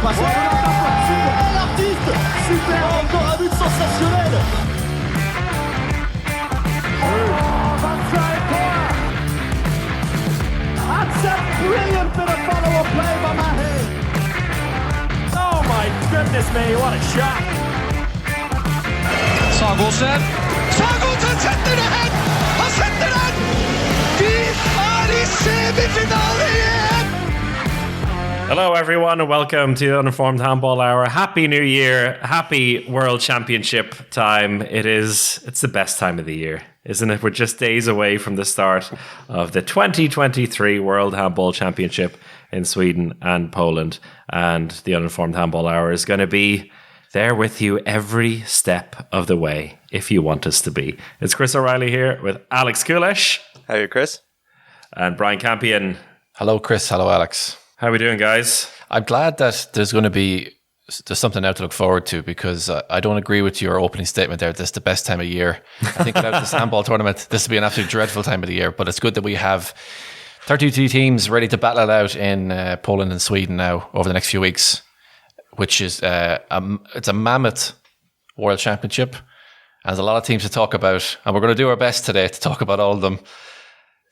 passe super, l'artiste, super, encore un but sensationnel. That's a brilliant bit of follow-up play by Mahe. Oh my goodness me, what a shot. Sagosen setter det hen! Han setter den! Vi er i semifinale igjen! Hello, everyone, and welcome to the Uninformed Handball Hour. Happy New Year. Happy World Championship time. It's the best time of the year, isn't it? We're just days away from the start of the 2023 World Handball Championship in Sweden and Poland. And the Uninformed Handball Hour is going to be there with you every step of the way, if you want us to be. It's Chris O'Reilly here with Alex Kulesh. How are you, Chris? And Brian Campion. Hello, Chris. Hello, Alex. How are we doing, guys? I'm glad that there's something now to look forward to, because I don't agree with your opening statement there. This is the best time of year. I think without this handball tournament, this will be an absolutely dreadful time of the year. But it's good that we have 32 teams ready to battle it out in Poland and Sweden now over the next few weeks, which is it's a mammoth World Championship. And there's a lot of teams to talk about, and we're going to do our best today to talk about all of them.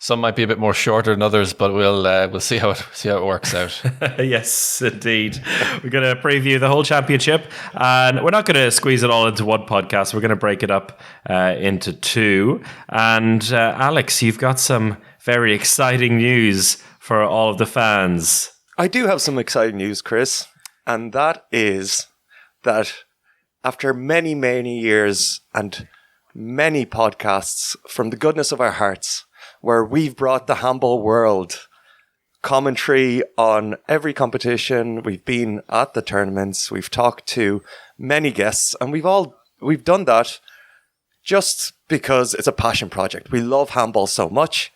Some might be a bit more shorter than others, but we'll see how it works out. Yes, indeed. We're going to preview the whole championship, and we're not going to squeeze it all into one podcast. We're going to break it up into two. And Alex, you've got some very exciting news for all of the fans. I do have some exciting news, Chris, and that is that after many, many years and many podcasts from the goodness of our hearts, where we've brought the handball world commentary on every competition, we've been at the tournaments, we've talked to many guests, and we've done that just because it's a passion project. We love handball so much,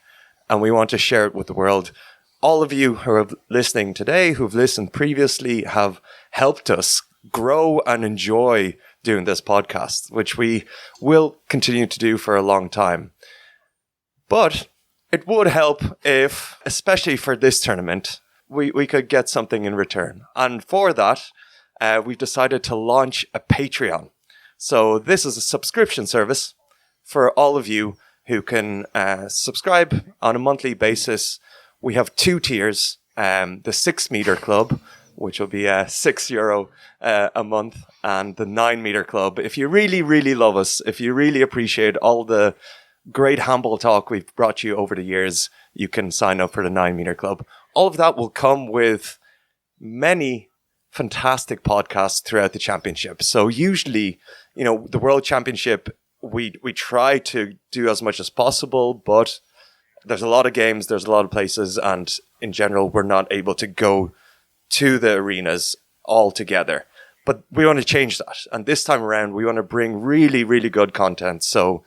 and we want to share it with the world. All of you who are listening today, who've listened previously, have helped us grow and enjoy doing this podcast, which we will continue to do for a long time. But it would help if, especially for this tournament, we could get something in return. And for that, we've decided to launch a Patreon. So this is a subscription service for all of you who can subscribe on a monthly basis. We have two tiers, the 6 meter club, which will be €6 a month, and the 9 meter club. If you really, really love us, if you really appreciate all the great handball talk we've brought you over the years, you can sign up for the 9 meter club. All of that will come with many fantastic podcasts throughout the championship. So usually, the World Championship, we try to do as much as possible, but there's a lot of games, there's a lot of places, and in general, we're not able to go to the arenas all together. But we want to change that. And this time around, we want to bring really, really good content. So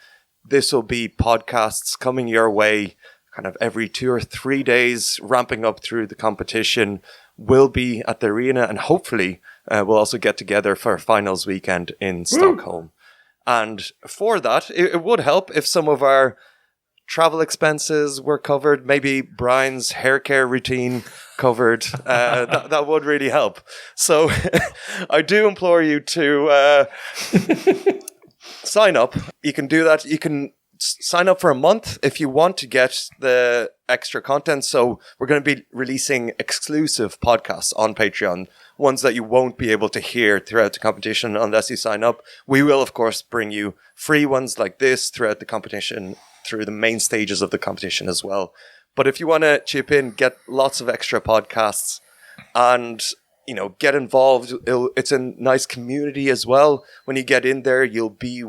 this will be podcasts coming your way kind of every 2 or 3 days, ramping up through the competition. We'll be at the arena, and hopefully we'll also get together for finals weekend in Stockholm. And for that, it would help if some of our travel expenses were covered, maybe Brian's hair care routine covered. That would really help. So I do implore you to sign up. You can do that. You can sign up for a month if you want to get the extra content. So we're going to be releasing exclusive podcasts on Patreon, ones that you won't be able to hear throughout the competition unless you sign up. We will, of course, bring you free ones like this throughout the competition, through the main stages of the competition as well. But if you want to chip in, get lots of extra podcasts and get involved. It's a nice community as well. When you get in there, you'll be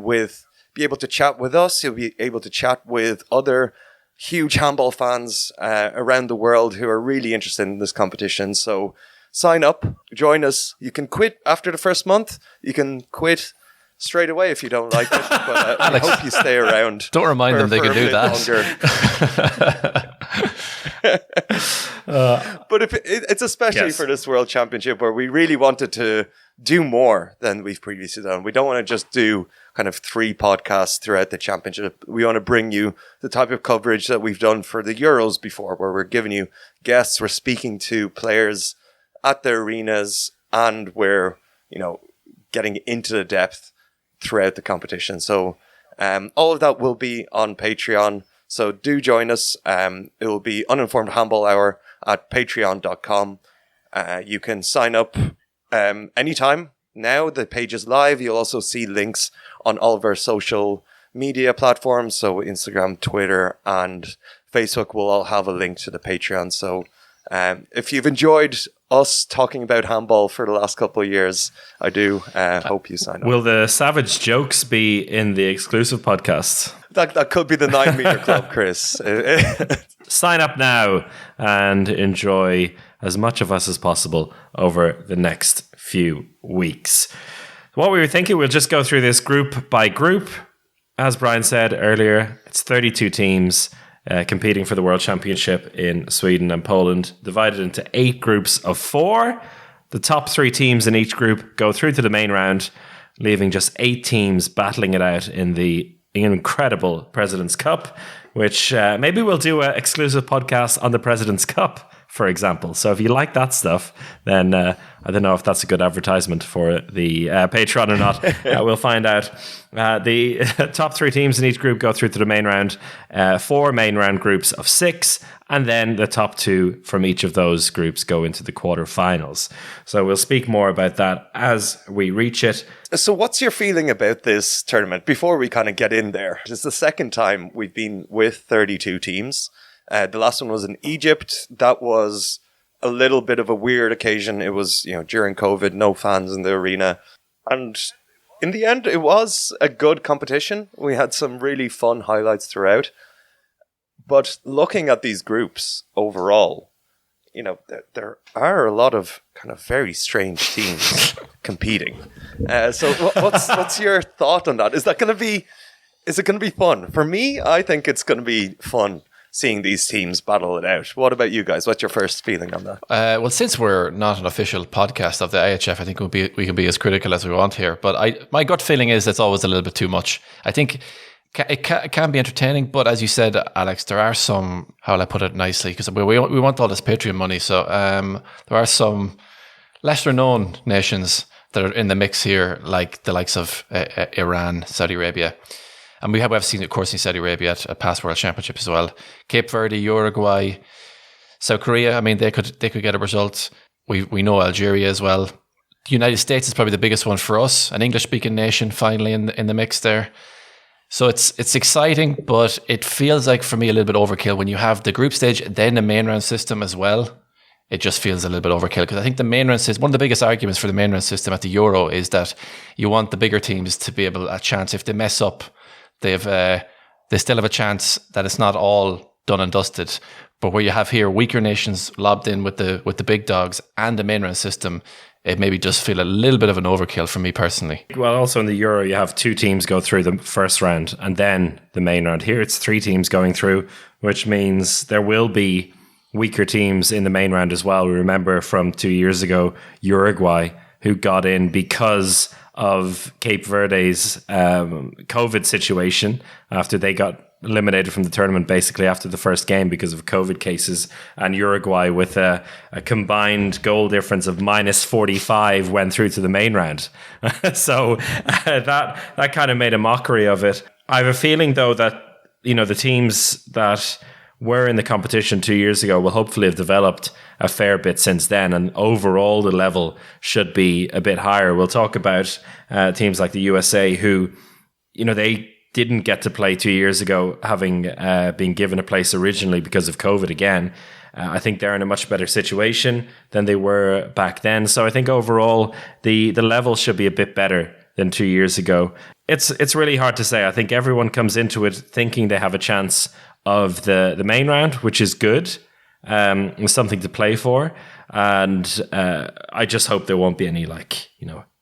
able to chat with us. You'll be able to chat with other huge handball fans around the world who are really interested in this competition. So sign up, join us. You can quit after the first month. You can quit straight away if you don't like it. But I hope you stay around. Don't remind them they can do that. But it's especially for this World Championship where we really wanted to do more than we've previously done. We don't want to just do kind of 3 podcasts throughout the championship. We want to bring you the type of coverage that we've done for the Euros before, where we're giving you guests, we're speaking to players at the arenas, and we're, getting into the depth throughout the competition. So all of that will be on Patreon. So do join us. It will be Uninformed Handball Hour at patreon.com. You can sign up anytime. Now the page is live. You'll also see links on all of our social media platforms. So Instagram, Twitter, and Facebook will all have a link to the Patreon. So if you've enjoyed us talking about handball for the last couple of years, I do hope you sign up. Will the savage jokes be in the exclusive podcast? That could be the 9 meter club, Chris. Sign up now and enjoy as much of us as possible over the next few weeks. What we were thinking, we'll just go through this group by group. As Brian said earlier, it's 32 teams competing for the World Championship in Sweden and Poland, divided into 8 groups of 4. The top 3 teams in each group go through to the main round, leaving just 8 teams battling it out in the incredible President's Cup, which maybe we'll do an exclusive podcast on the President's Cup, for example. So if you like that stuff, then I don't know if that's a good advertisement for the Patreon or not. We'll find out. The top 3 teams in each group go through to the main round. 4 main round groups of 6, and then the top 2 from each of those groups go into the quarterfinals. So we'll speak more about that as we reach it. So what's your feeling about this tournament before we kind of get in there? It's the second time we've been with 32 teams. The last one was in Egypt. That was a little bit of a weird occasion. It was, during COVID, no fans in the arena. And in the end, it was a good competition. We had some really fun highlights throughout. But looking at these groups overall, there are a lot of kind of very strange teams competing. So what's your thought on that? Is it going to be fun? For me, I think it's going to be fun seeing these teams battle it out. What about you guys? What's your first feeling on that? Well, since we're not an official podcast of the IHF, I think we can be as critical as we want here. But my gut feeling is it's always a little bit too much. I think it can be entertaining, but as you said, Alex, there are some, how will I put it nicely, because we want all this Patreon money. So there are some lesser known nations that are in the mix here, like the likes of Iran, Saudi Arabia. And we have seen, of course, in Saudi Arabia at past World Championships as well. Cape Verde, Uruguay, South Korea. I mean, they could get a result. We know Algeria as well. The United States is probably the biggest one for us, an English-speaking nation finally in the mix there. So it's exciting, but it feels like for me a little bit overkill when you have the group stage, then the main round system as well. It just feels a little bit overkill because I think the main round system, one of the biggest arguments for the main round system at the Euro is that you want the bigger teams to be able a chance if they mess up. They still have a chance that it's not all done and dusted. But where you have here weaker nations lobbed in with the big dogs and the main round system, it maybe just feel a little bit of an overkill for me personally. Well, also in the Euro, you have 2 teams go through the first round and then the main round. Here, it's 3 teams going through, which means there will be weaker teams in the main round as well. We remember from 2 years ago, Uruguay, who got in because of Cape Verde's COVID situation after they got eliminated from the tournament basically after the first game because of COVID cases, and Uruguay with a combined goal difference of -45 went through to the main round. So that kind of made a mockery of it. I have a feeling though that the teams that were in the competition 2 years ago will hopefully have developed a fair bit since then, and overall the level should be a bit higher. We'll talk about teams like the USA who, they didn't get to play 2 years ago, having been given a place originally because of COVID again. I think they're in a much better situation than they were back then. So I think overall the level should be a bit better than 2 years ago. It's really hard to say. I think everyone comes into it thinking they have a chance of the main round, which is good, something to play for. And I just hope there won't be any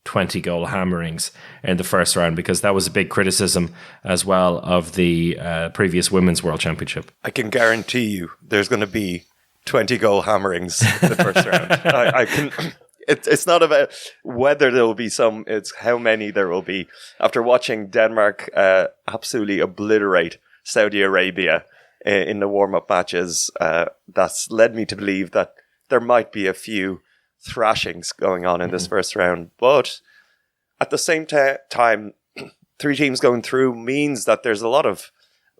20 goal hammerings in the first round, because that was a big criticism as well of the previous Women's World Championship. I can guarantee you there's going to be 20 goal hammerings in the first round. I can. It's not about whether there will be some, it's how many there will be. After watching Denmark absolutely obliterate Saudi Arabia in the warm-up matches, that's led me to believe that there might be a few thrashings going on in this first round. But at the same time, 3 teams going through means that there's a lot of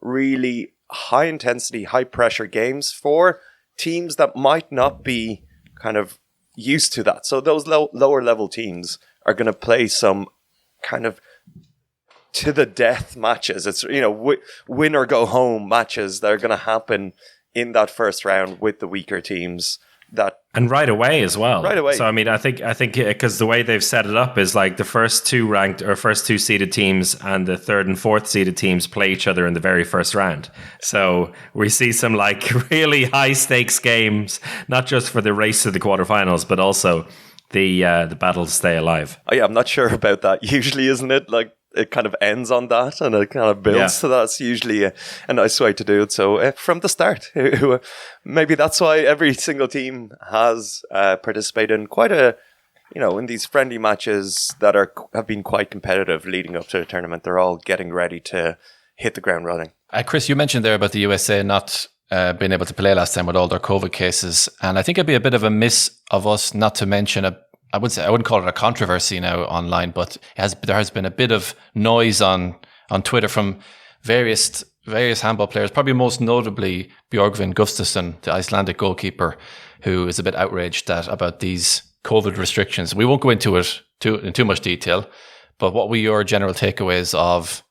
really high intensity, high pressure games for teams that might not be kind of used to that. So those lower level teams are going to play some kind of to the death matches. It's, win or go home matches that are going to happen in that first round with the weaker teams. And right away as well. Right away. So, I think because the way they've set it up is like the first 2 ranked or first 2 seeded teams and the 3rd and 4th seeded teams play each other in the very first round. So we see some like really high stakes games, not just for the race to the quarterfinals, but also the battle to stay alive. Oh, yeah, I'm not sure about that. Usually, isn't it? Like, it kind of ends on that and it kind of builds to that. It's usually a nice way to do it. So from the start, maybe that's why every single team has participated in quite in these friendly matches that have been quite competitive leading up to the tournament. They're all getting ready to hit the ground running. Chris, you mentioned there about the USA not being able to play last time with all their COVID cases. And I think it'd be a bit of a miss of us not to mention I wouldn't call it a controversy now online, but there has been a bit of noise on Twitter from various handball players, probably most notably Björgvin Gustafsson, the Icelandic goalkeeper, who is a bit outraged about these COVID restrictions. We won't go into it in too much detail, but what were your general takeaways of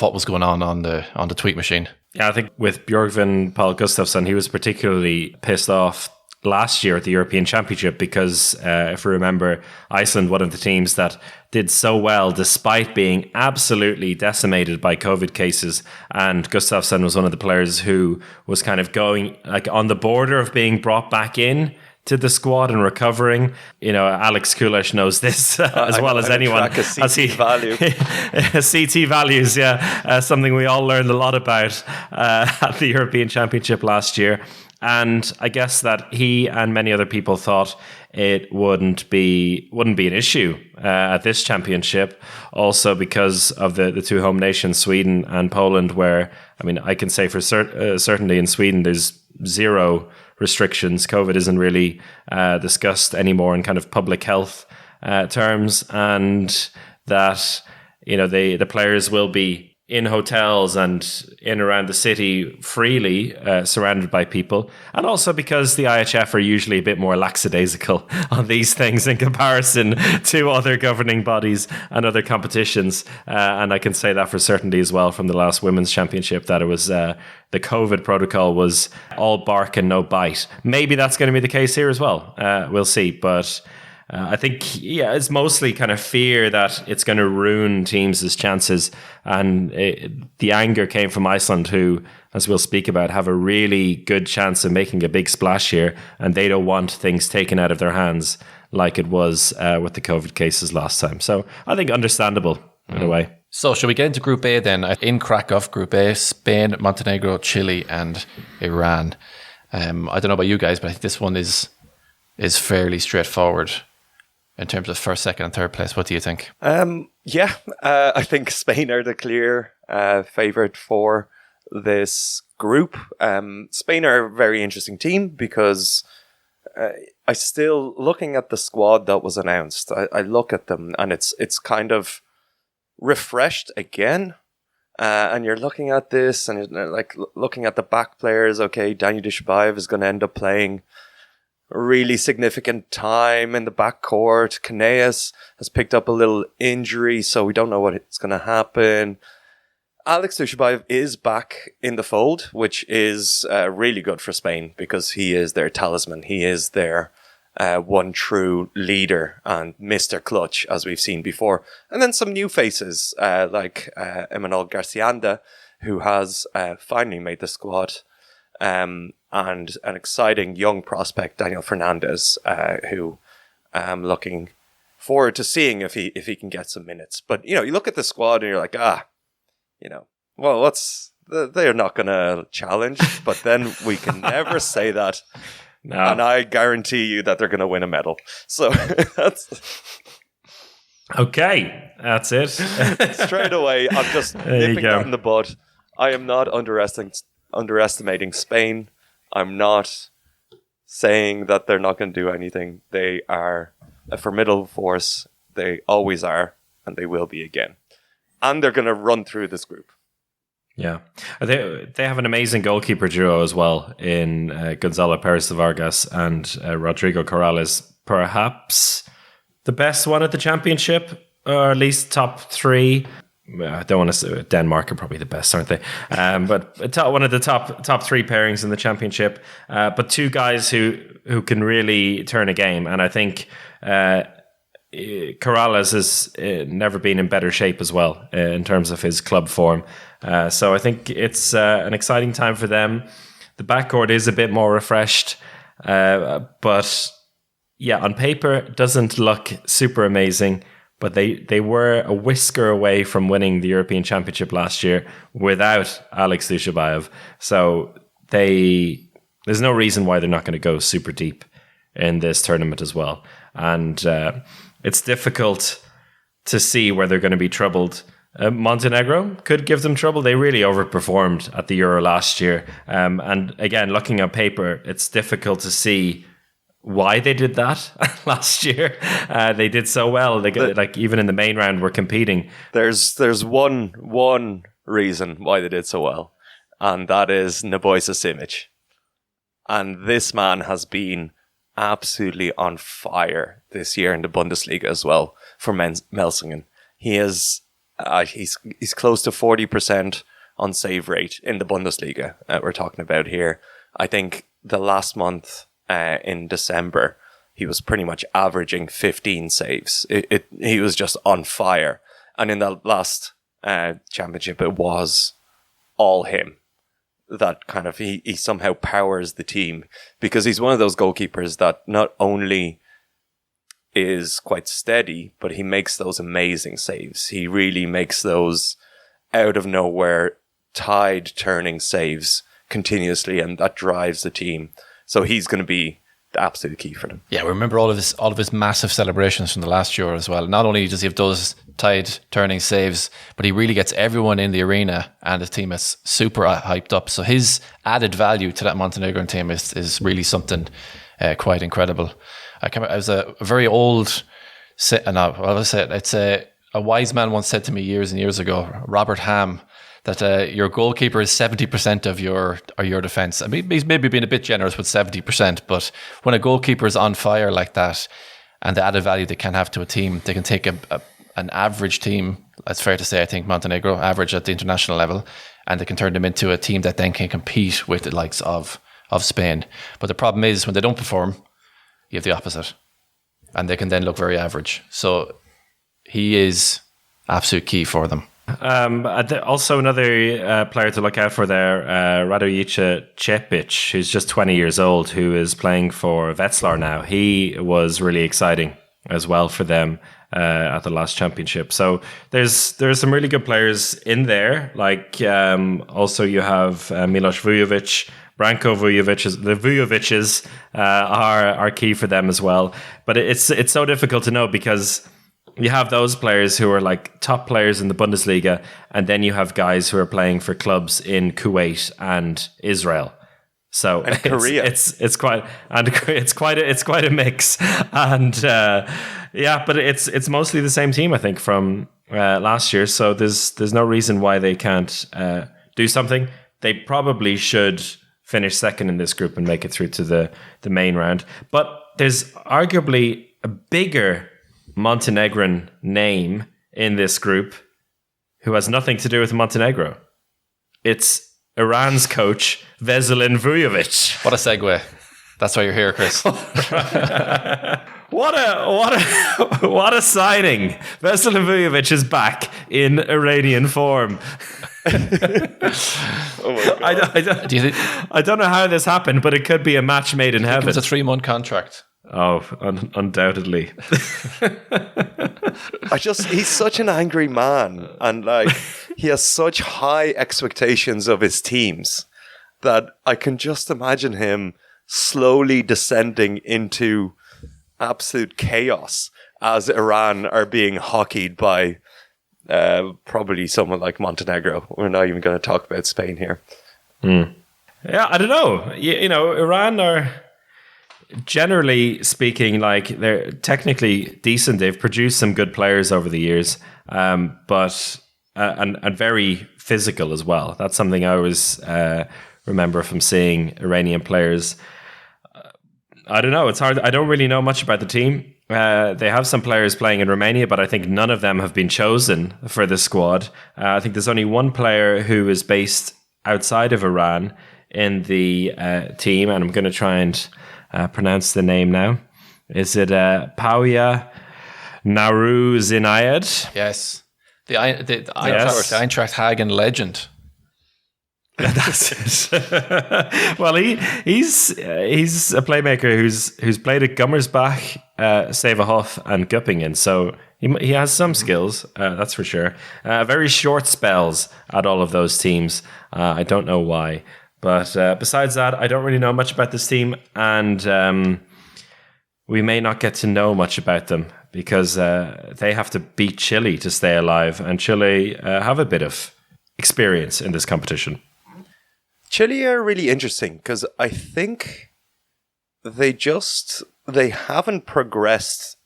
what was going on the tweet machine? Yeah, I think with Björgvin Paul Gustafsson, he was particularly pissed off last year at the European Championship because if we remember, Iceland, one of the teams that did so well despite being absolutely decimated by COVID cases, and Gustafsson was one of the players who was kind of going like on the border of being brought back in to the squad and recovering. Alex Kulesh knows this as well as anyone. CT value. CT values, something we all learned a lot about at the European Championship last year. And I guess that he and many other people thought it wouldn't be an issue at this championship. Also because of the 2 home nations, Sweden and Poland, where, I can say for certainly in Sweden, there's 0 restrictions. COVID isn't really discussed anymore in kind of public health terms. And that, the players will be in hotels and in around the city freely, surrounded by people. And also because the IHF are usually a bit more lackadaisical on these things in comparison to other governing bodies and other competitions. And I can say that for certainty as well from the last Women's Championship, that it was the COVID protocol was all bark and no bite. Maybe that's going to be the case here as well. We'll see. But I think, it's mostly kind of fear that it's going to ruin teams' chances. And the anger came from Iceland, who, as we'll speak about, have a really good chance of making a big splash here. And they don't want things taken out of their hands like it was with the COVID cases last time. So I think understandable in a way. So shall we get into Group A then? In Krakow, Group A, Spain, Montenegro, Chile and Iran. I don't know about you guys, but I think this one is fairly straightforward. In terms of first, second, and third place, what do you think? I think Spain are the clear favourite for this group. Spain are a very interesting team because I still, looking at the squad that was announced, I look at them and it's kind of refreshed again. And you're looking at this and you're like looking at the back players. Okay, Daniel Dushabayev is going to end up playing really significant time in the backcourt. Kaneas has picked up a little injury, so we don't know what's going to happen. Alex Dushabayev is back in the fold, which is really good for Spain because he is their talisman. He is their one true leader and Mr. Clutch, as we've seen before. And then some new faces like Emmanuel Garcianda, who has finally made the squad. And an exciting young prospect, Daniel Fernandez, who I'm looking forward to seeing if he can get some minutes. But, you look at the squad and you're like, they're not going to challenge. But then we can never say that. No. And I guarantee you that they're going to win a medal. So that's... Okay, that's it. Straight away, I'm just nipping that in the bud. I am not underestimating Spain. I'm not saying that they're not going to do anything. They are a formidable force. They always are, and they will be again. And they're going to run through this group. Yeah. They have an amazing goalkeeper duo as well in Gonzalo Perez de Vargas and Rodrigo Corrales. Perhaps the best one at the championship, or at least top three. I don't want to say Denmark are probably the best, aren't they? But one of the top three pairings in the championship. But two guys who can really turn a game. And I think Corrales has never been in better shape as well in terms of his club form. So I think it's an exciting time for them. The backcourt is a bit more refreshed. But yeah, on paper, it doesn't look super amazing. But they were a whisker away from winning the European Championship last year without Alex Dushabayev. So there's no reason why they're not going to go super deep in this tournament as well. And it's difficult to see where they're going to be troubled. Montenegro could give them trouble. They really overperformed at the Euro last year. And again, looking on paper, it's difficult to see why they did that last year. They did so well. They got, even in the main round, were competing. There's one reason why they did so well, and that is Nebojša Simic. And this man has been absolutely on fire this year in the Bundesliga as well for Melsungen. He is he's close to 40% on save rate in the Bundesliga. We're talking about here. I think the last month. In December, he was pretty much averaging 15 saves. He was just on fire. And in the last championship, it was all him. That kind of, he somehow powers the team because he's one of those goalkeepers that not only is quite steady, but he makes those amazing saves. He really makes those out of nowhere, tide turning saves continuously, and that drives the team. So he's going to be the absolute key for them. Yeah, we remember all of his massive celebrations from the last Euro as well. Not only does he have those tide-turning saves, but he really gets everyone in the arena, and the team is super hyped up. So his added value to that Montenegrin team is really something quite incredible. I was a very old, it's a wise man once said to me years and years ago, Robert Ham, that your goalkeeper is 70% of your defence. I mean, he's maybe been a bit generous with 70%, but when a goalkeeper is on fire like that, and the added value they can have to a team, they can take an average team, that's fair to say, I think Montenegro, average at the international level, and they can turn them into a team that then can compete with the likes of Spain. But the problem is, when they don't perform, you have the opposite, and they can then look very average. So he is absolute key for them. Also another player to look out for there, Radojica Cepic, who's just 20 years old, who is playing for Wetzlar now. He was really exciting as well for them at the last championship. So there's some really good players in there. Like also you have Milos Vujovic, Branko Vujovic. The Vujovics are key for them as well. But it's so difficult to know because you have those players who are like top players in the Bundesliga, and then you have guys who are playing for clubs in Kuwait and Israel. So and Korea. It's quite a mix, and but it's mostly the same team, I think, from last year. So there's no reason why they can't do something. They probably should finish second in this group and make it through to the main round. But there's arguably a bigger Montenegrin name in this group who has nothing to do with Montenegro. It's Iran's coach, Veselin Vujovic. What a segue. That's why you're here, Chris. What a signing. Veselin Vujovic is back in Iranian form. Oh my God. I don't know how this happened, but it could be a match made in heaven. It was a 3-month contract. Oh, undoubtedly. He's such an angry man, and he has such high expectations of his teams that I can just imagine him slowly descending into absolute chaos as Iran are being hockeyed by probably someone like Montenegro. We're not even going to talk about Spain here. Yeah, I don't know. You know, Iran are... generally speaking, like they're technically decent. They've produced some good players over the years, but and very physical as well. That's something I always remember from seeing Iranian players. I don't know. It's hard. I don't really know much about the team. They have some players playing in Romania, but I think none of them have been chosen for the squad. I think there's only one player who is based outside of Iran in the team, and I'm going to try and pronounce the name now. Is it Pauya Naruzinayed? Yes. The Eintracht Hagen legend. That's it. Well, he's a playmaker who's played at Gummersbach, Severhof, and Göppingen, so he has some skills. That's for sure. Very short spells at all of those teams. I don't know why, but besides that, I don't really know much about this team, and we may not get to know much about them because they have to beat Chile to stay alive, and Chile have a bit of experience in this competition. Chile are really interesting because I think they haven't progressed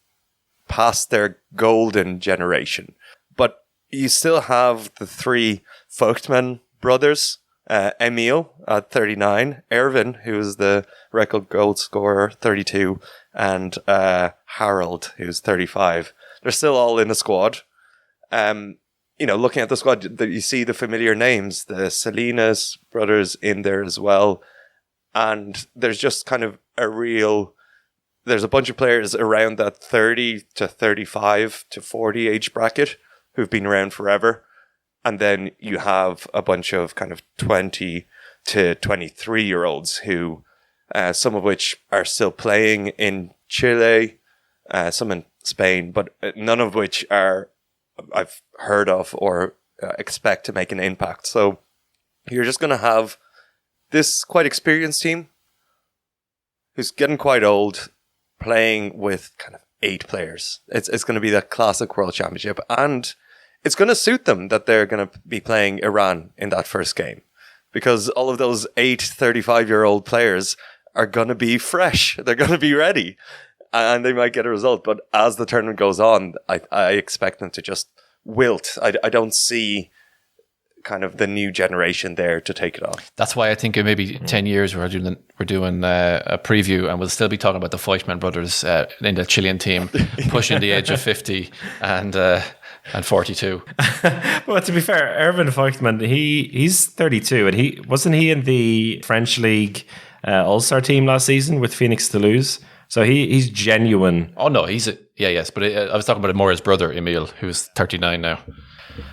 past their golden generation. But you still have the three Vogtman brothers, Emil at 39, Erwin, who is the record goal scorer, 32, and Harold, who's 35. They're still all in the squad. Looking at the squad, you see the familiar names, the Salinas brothers in there as well. And there's just kind of there's a bunch of players around that 30 to 35 to 40 age bracket who've been around forever. And then you have a bunch of kind of 20 to 23-year-olds who, some of which are still playing in Chile, some in Spain, but none of which I've heard of or expect to make an impact. So you're just going to have this quite experienced team who's getting quite old playing with kind of 8 players. It's going to be that classic World Championship, and it's going to suit them that they're going to be playing Iran in that first game because all of those 8 35-year-old players are going to be fresh. They're going to be ready. And they might get a result, but as the tournament goes on, I expect them to just wilt. I don't see kind of the new generation there to take it on. That's why I think in maybe 10 years we're doing a preview, and we'll still be talking about the Vogtman brothers in the Chilean team pushing the age of 50 and 42. Well, to be fair, Erwin Vogtman, he's 32, and he wasn't in the French League All-Star team last season with Phoenix Toulouse. So he's genuine. Oh no, yes. But I was talking about more his brother Emil, who's 39 now.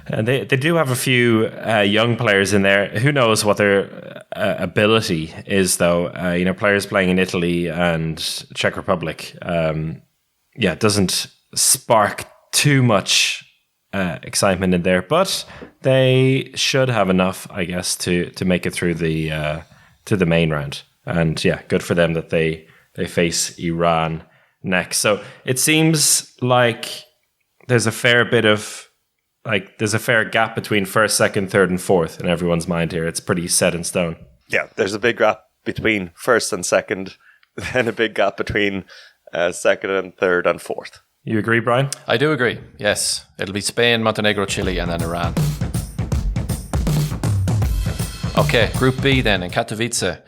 And they do have a few young players in there. Who knows what their ability is, though? Players playing in Italy and Czech Republic. It doesn't spark too much excitement in there, but they should have enough, I guess, to make it through to the main round. And yeah, good for them that they face Iran next. So it seems like there's a fair gap between first, second, third, and fourth in everyone's mind here. It's pretty set in stone. Yeah, there's a big gap between first and second, then a big gap between second and third and fourth. You agree, Brian? I do agree, yes. It'll be Spain, Montenegro, Chile, and then Iran. Okay, Group B then in Katowice.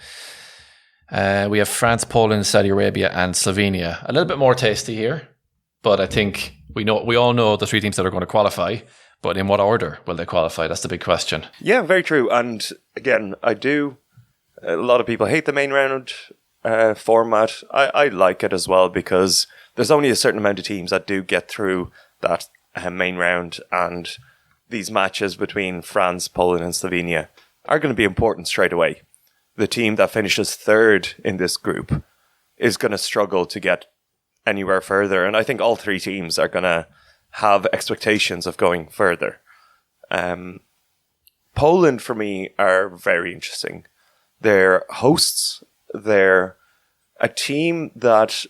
We have France, Poland, Saudi Arabia, and Slovenia. A little bit more tasty here, but I think we all know the 3 teams that are going to qualify. But in what order will they qualify? That's the big question. Yeah, very true. And again, a lot of people hate the main round format. I like it as well because there's only a certain amount of teams that do get through that main round, and these matches between France, Poland, and Slovenia are going to be important straight away. The team that finishes third in this group is going to struggle to get anywhere further. And I think all 3 teams are going to have expectations of going further. Poland, for me, are very interesting. They're hosts. They're a team that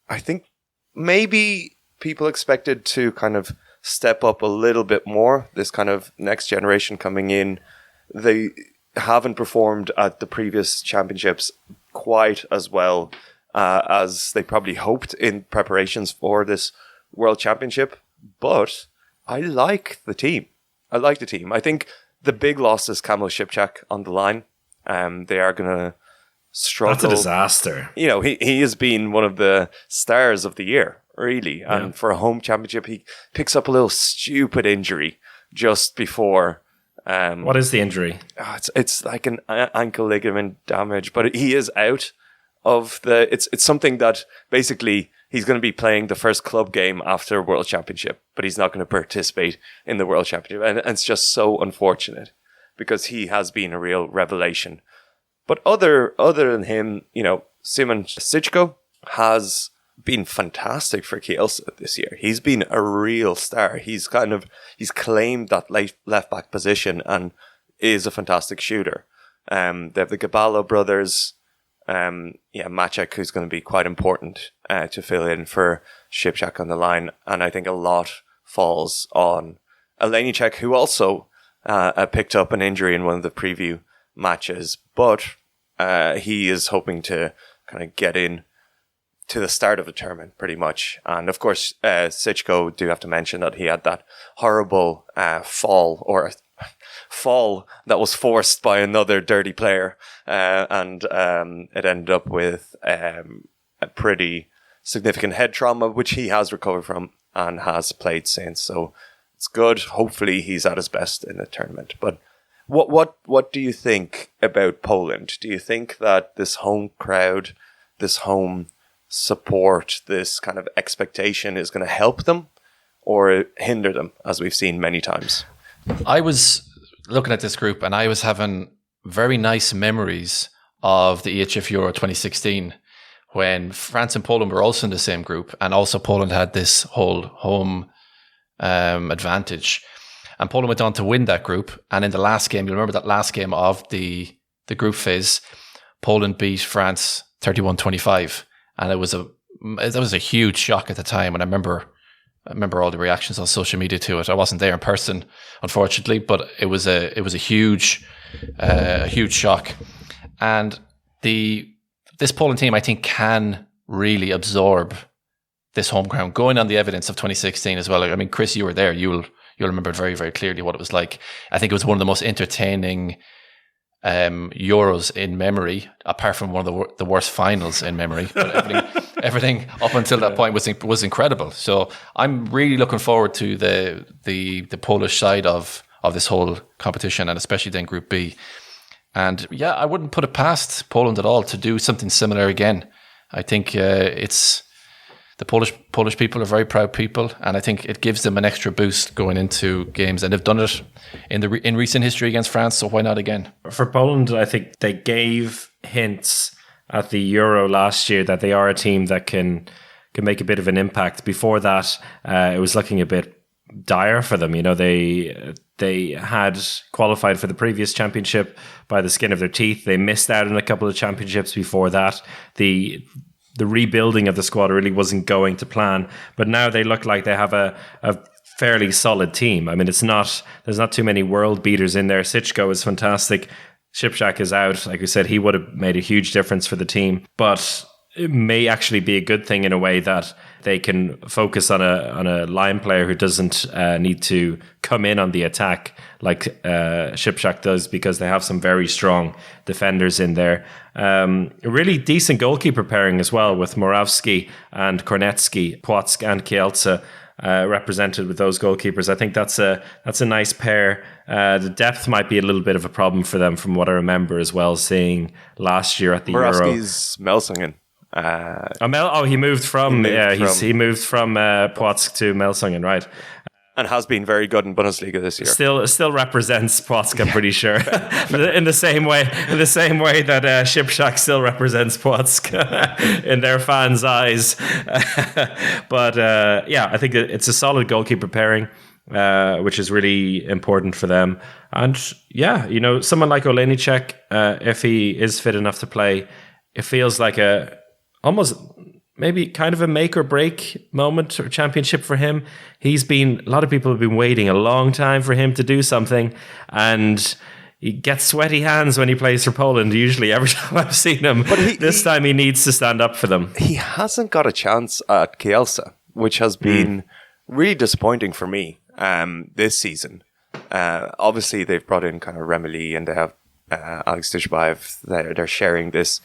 I think maybe people expected to kind of step up a little bit more. This kind of next generation coming in. They haven't performed at the previous championships quite as well as they probably hoped in preparations for this World Championship. But I like the team. I think the big loss is Kamil Šipčák on the line. They are going to struggle. That's a disaster. You know, he has been one of the stars of the year, really. And for a home championship, he picks up a little stupid injury just before. What is the injury? It's like an ankle ligament damage, but he is out of the. It's something that basically he's going to be playing the first club game after World Championship, but he's not going to participate in the World Championship, and it's just so unfortunate because he has been a real revelation. But other than him, you know, Szymon Syczko has been fantastic for Kielce this year. He's been a real star. He's claimed that left back position and is a fantastic shooter. They have the Gabalo brothers, Maciek, who's going to be quite important to fill in for Šipčák on the line, and I think a lot falls on Olejniczak, who also picked up an injury in one of the preview matches, but he is hoping to kind of get in to the start of the tournament, pretty much. And of course, Syczko, do have to mention that he had that horrible fall that was forced by another dirty player, and it ended up with a pretty significant head trauma, which he has recovered from and has played since. So it's good. Hopefully, he's at his best in the tournament. But what do you think about Poland? Do you think that this home crowd, this home support, this kind of expectation is going to help them or hinder them, as we've seen many times? I was looking at this group and I was having very nice memories of the EHF Euro 2016 when France and Poland were also in the same group, and also Poland had this whole home advantage. And Poland went on to win that group. And in the last game, you'll remember that last game of the group phase, Poland beat France 31-25. And that was a huge shock at the time. And I remember all the reactions on social media to it. I wasn't there in person, unfortunately, but it was a huge shock. And this Poland team, I think, can really absorb this home ground, going on the evidence of 2016 as well. I mean, Chris, you were there. You'll remember very, very clearly what it was like. I think it was one of the most entertaining Euros in memory, apart from one of the worst finals in memory. But everything up until that point was incredible. So I'm really looking forward to the Polish side of this whole competition, and especially then Group B. And yeah, I wouldn't put it past Poland at all to do something similar again. I think it's the Polish people are very proud people, and I think it gives them an extra boost going into games, and they've done it in recent history against France, so why not again? For Poland, I think they gave hints at the Euro last year that they are a team that can make a bit of an impact. Before that, it was looking a bit dire for them. You know, they had qualified for the previous championship by the skin of their teeth. They missed out on a couple of championships before that. The rebuilding of the squad really wasn't going to plan, but now they look like they have a fairly solid team. I mean, there's not too many world beaters in there. Syczko is fantastic. Šipčák is out. Like we said, he would have made a huge difference for the team, but it may actually be a good thing in a way that they can focus on a line player who doesn't need to come in on the attack like Šipčák does, because they have some very strong defenders in there. A really decent goalkeeper pairing as well, with Morawski and Kornecki, Płock and Kielce represented with those goalkeepers. I think that's a nice pair. The depth might be a little bit of a problem for them, from what I remember as well, seeing last year at the Euro. Morawski's Melsungen. He moved from Płock to Melsungen, right? And has been very good in Bundesliga this year. Still represents Płock, I'm pretty sure. in the same way that Šipčák still represents Płock in their fans' eyes. But I think it's a solid goalkeeper pairing, which is really important for them. And yeah, you know, someone like Olejniczak, if he is fit enough to play, it feels like almost maybe kind of a make or break moment or championship for him. A lot of people have been waiting a long time for him to do something. And, he gets sweaty hands when he plays for Poland, usually, every time I've seen him. But this time he needs to stand up for them. He hasn't got a chance at Kielce, which has been really disappointing for me this season. Obviously, they've brought in kind of Remili and they have Alex Dujbaev. They're sharing this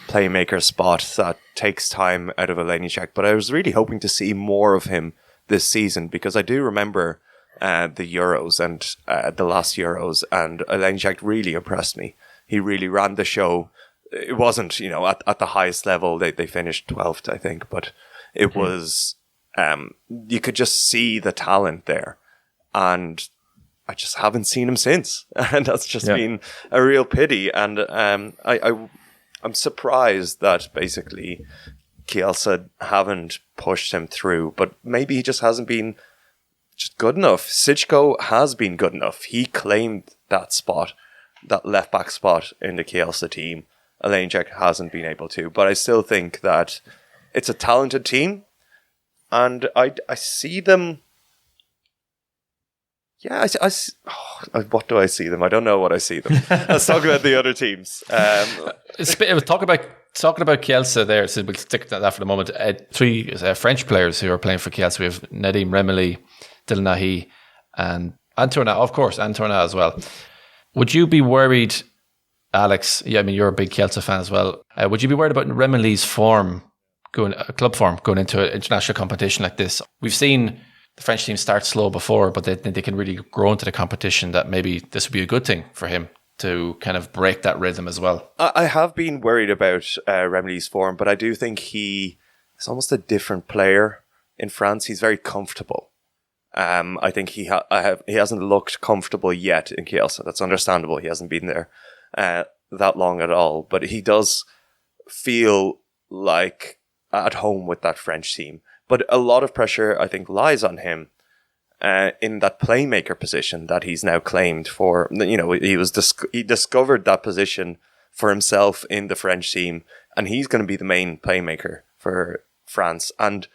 playmaker spot that takes time out of Olejniczak. But I was really hoping to see more of him this season, because I do remember the Euros and the last Euros, and Olejniczak really impressed me. He really ran the show. It wasn't, at the highest level. They finished 12th, I think, but it was, you could just see the talent there. And I just haven't seen him since. And that's just been a real pity. And I'm surprised that basically Kielce haven't pushed him through, but maybe he just hasn't been just good enough. Sitchko has been good enough. He claimed that spot, that left back spot in the Kielce team. Olejniczak hasn't been able to, but I still think that it's a talented team, and I see them. Yeah, what do I see them? I don't know what I see them. Let's talk about the other teams. Talking about Kielce there, so we'll stick to that for the moment. Three French players who are playing for Kielce. We have Nedim Remili, Dylan Nahi, and Antoine, of course, Antoine as well. Would you be worried, Alex? Yeah, I mean, you're a big Kielce fan as well. Would you be worried about Remili's club form going into an international competition like this? We've seen the French team start slow before, but they can really grow into the competition, that maybe this would be a good thing for him to kind of break that rhythm as well. I have been worried about Remili's form, but I do think he is almost a different player in France. He's very comfortable. I think he hasn't looked comfortable yet in Kielce. That's understandable. He hasn't been there that long at all, but he does feel like at home with that French team. But a lot of pressure, I think, lies on him in that playmaker position that he's now claimed for. He discovered that position for himself in the French team, and he's going to be the main playmaker for France. And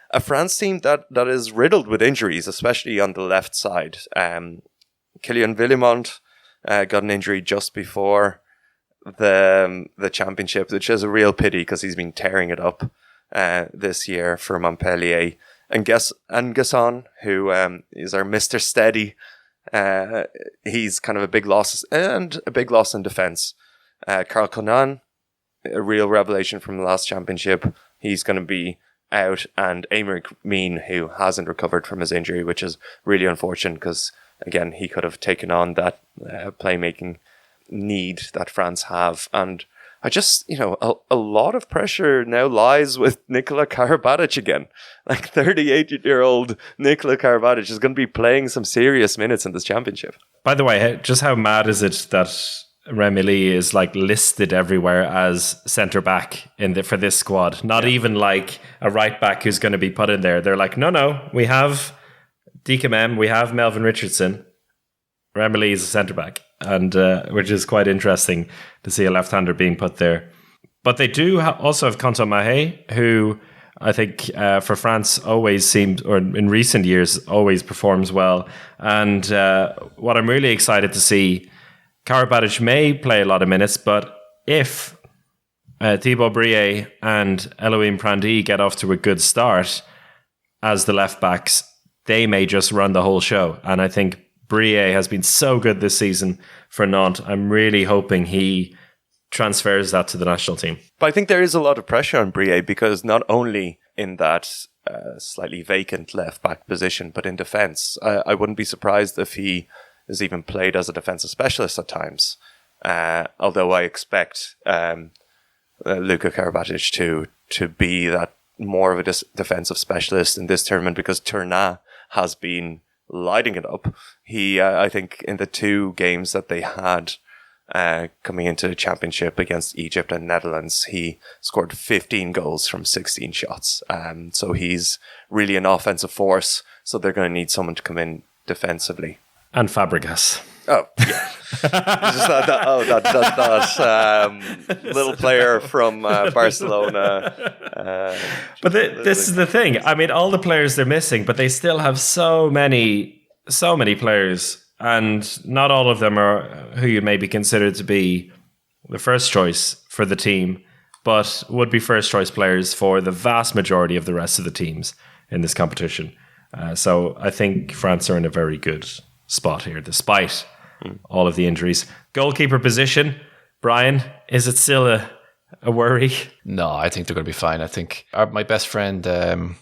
a France team that is riddled with injuries, especially on the left side. Kylian Villemont got an injury just before the championship, which is a real pity because he's been tearing it up this year for Montpellier. And Gasson, who is our Mr. Steady, he's kind of a big loss, and a big loss in defence. Karl Conan, a real revelation from the last championship, he's going to be out, and Aymeric Meen, who hasn't recovered from his injury, which is really unfortunate because, again, he could have taken on that playmaking need that France have. And I just, a lot of pressure now lies with Nikola Karabatic again. Like 38-year-old Nikola Karabatic is going to be playing some serious minutes in this championship. By the way, just how mad is it that Remili is listed everywhere as centre back for this squad? Not even like a right back who's going to be put in there. They're like, no, we have Dicamem, we have Melvin Richardson. Remili is a centre back, and which is quite interesting to see a left-hander being put there. But they do also have Quentin Mahé, who I think for France always seems, or in recent years, always performs well. And what I'm really excited to see, Karabatic may play a lot of minutes, but if Thibaut Brie and Elohim Prandi get off to a good start as the left backs, they may just run the whole show. And I think Brie has been so good this season for Nantes. I'm really hoping he transfers that to the national team. But I think there is a lot of pressure on Brie, because not only in that slightly vacant left back position, but in defence. I wouldn't be surprised if he is even played as a defensive specialist at times. Although I expect Luka Karabatic to be that more of a defensive specialist in this tournament, because Tournat has been lighting it up. He, I think, in the two games that they had coming into the championship against Egypt and Netherlands, he scored 15 goals from 16 shots. So he's really an offensive force. So they're going to need someone to come in defensively. And Fabregas. Oh, yeah. Just that little player from Barcelona. But this is the thing. I mean, all the players they're missing, but they still have so many players and not all of them are who you maybe consider to be the first choice for the team, but would be first choice players for the vast majority of the rest of the teams in this competition. So I think France are in a very good spot here, despite all of the injuries. Goalkeeper position, Brian, is it still a worry? No, I think they're going to be fine. I think my best friend,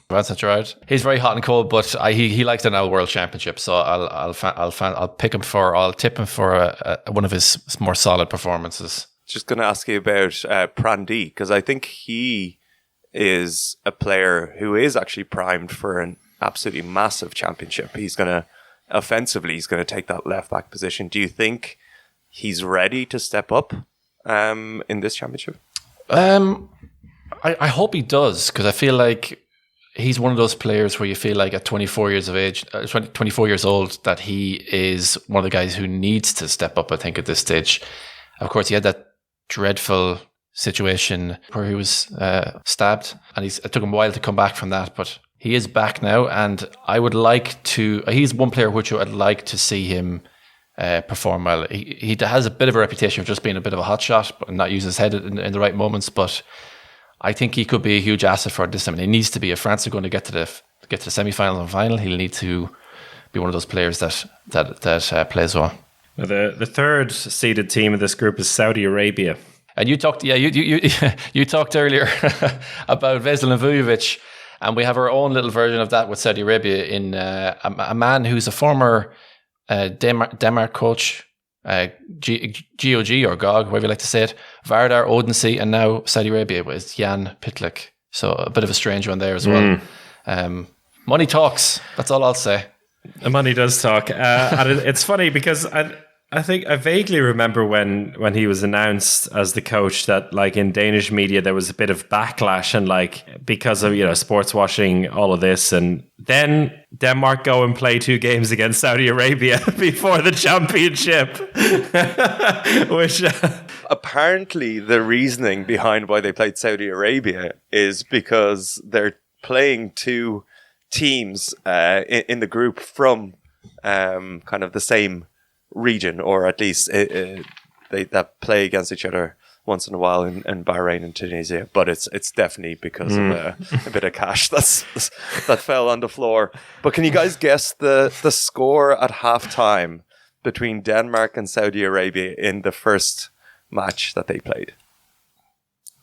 Vincent Gerard, he's very hot and cold, but he likes the now World Championship, so I'll tip him for one of his more solid performances. Just going to ask you about Prandi, because I think he is a player who is actually primed for an absolutely massive championship. He's going to take that left back position. Do you think he's ready to step up in this championship? I hope he does, because I feel like he's one of those players where you feel like at 24 years of age, 24 years old, that he is one of the guys who needs to step up, I think, at this stage. Of course, he had that dreadful situation where he was stabbed, and it took him a while to come back from that, but he is back now, and he's one player which I'd like to see him perform well. He has a bit of a reputation of just being a bit of a hotshot but not using his head in the right moments, but I think he could be a huge asset for this time. He needs to be. If France are going to get to the semi-final and final, he'll need to be one of those players that plays well. The third seeded team of this group is Saudi Arabia. And you talked earlier about Vesel Vujovic, and we have our own little version of that with Saudi Arabia in a man who's a former Denmark coach, GOG or GOG, whatever you like to say it, Vardar, Odense, and now Saudi Arabia with Jan Pitlick. So a bit of a strange one there as well. Money talks. That's all I'll say. The money does talk. And it's funny because I think I vaguely remember when he was announced as the coach that, like, in Danish media there was a bit of backlash, and like because of sports washing, all of this, and then Denmark go and play 2 games against Saudi Arabia before the championship, which apparently the reasoning behind why they played Saudi Arabia is because they're playing 2 teams in the group from kind of the same region, or at least that play against each other once in a while in Bahrain and Tunisia, but it's definitely because of a bit of cash that fell on the floor. But can you guys guess the score at halftime between Denmark and Saudi Arabia in the first match that they played?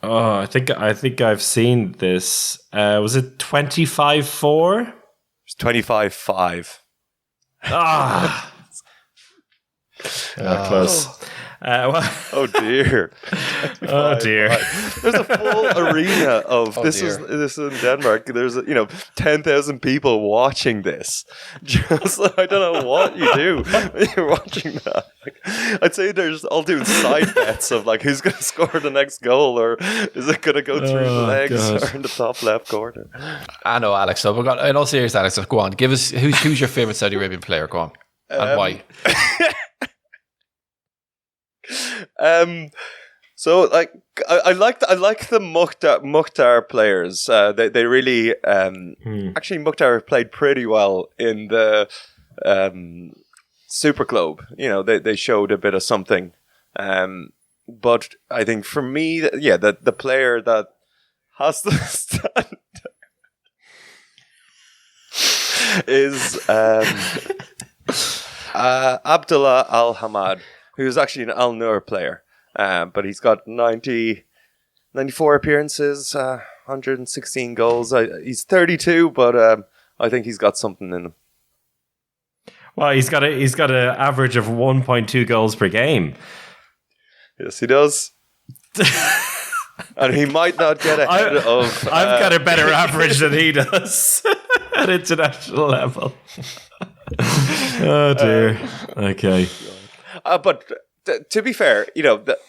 Oh, I think I've seen this. Was it 25-4? It's 25-5. Ah. Close. Oh dear! Oh dear! There's a full arena of this is in Denmark. There's 10,000 people watching this. Just I don't know what you do when you're watching that. I'd say there's all doing side bets of like who's going to score the next goal, or is it going to go through the legs or in the top left corner. I know, Alex. So we've got, in all seriousness, Alex, go on. Give us who's your favorite Saudi Arabian player? Go on, and why? So like I like the Mukhtar players. They really actually Mukhtar played pretty well in the Super Club. They showed a bit of something. But I think for me, the player that has to stand is Abdullah Al Hamad, who's actually an Al Noor player, but he's got 94 appearances, 116 goals. He's 32, but I think he's got something in him. Well, he's got an average of 1.2 goals per game. Yes, he does. And he might not get ahead of... I've got a better average than he does at international level. Oh, dear. Okay. But to be fair,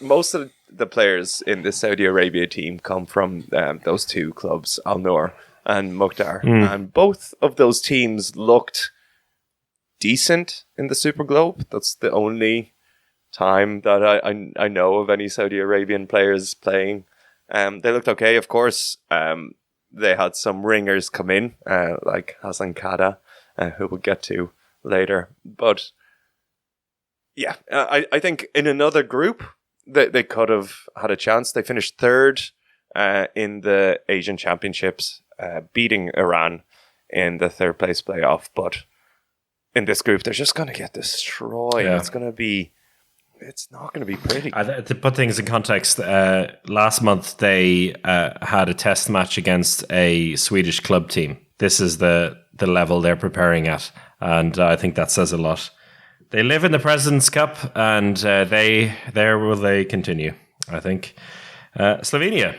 most of the players in the Saudi Arabia team come from those 2 clubs, Al Noor and Mukhtar. And both of those teams looked decent in the Super Globe. That's the only time that I know of any Saudi Arabian players playing. They looked okay, of course. They had some ringers come in, like Hassan Kada, who we'll get to later. But Yeah, I think in another group they could have had a chance. They finished third in the Asian Championships, beating Iran in the third place playoff. But in this group, they're just going to get destroyed. Yeah. It's not going to be pretty. To put things in context, last month they had a test match against a Swedish club team. This is the level they're preparing at, and I think that says a lot. They live in the President's Cup, and there will they continue, I think. Slovenia.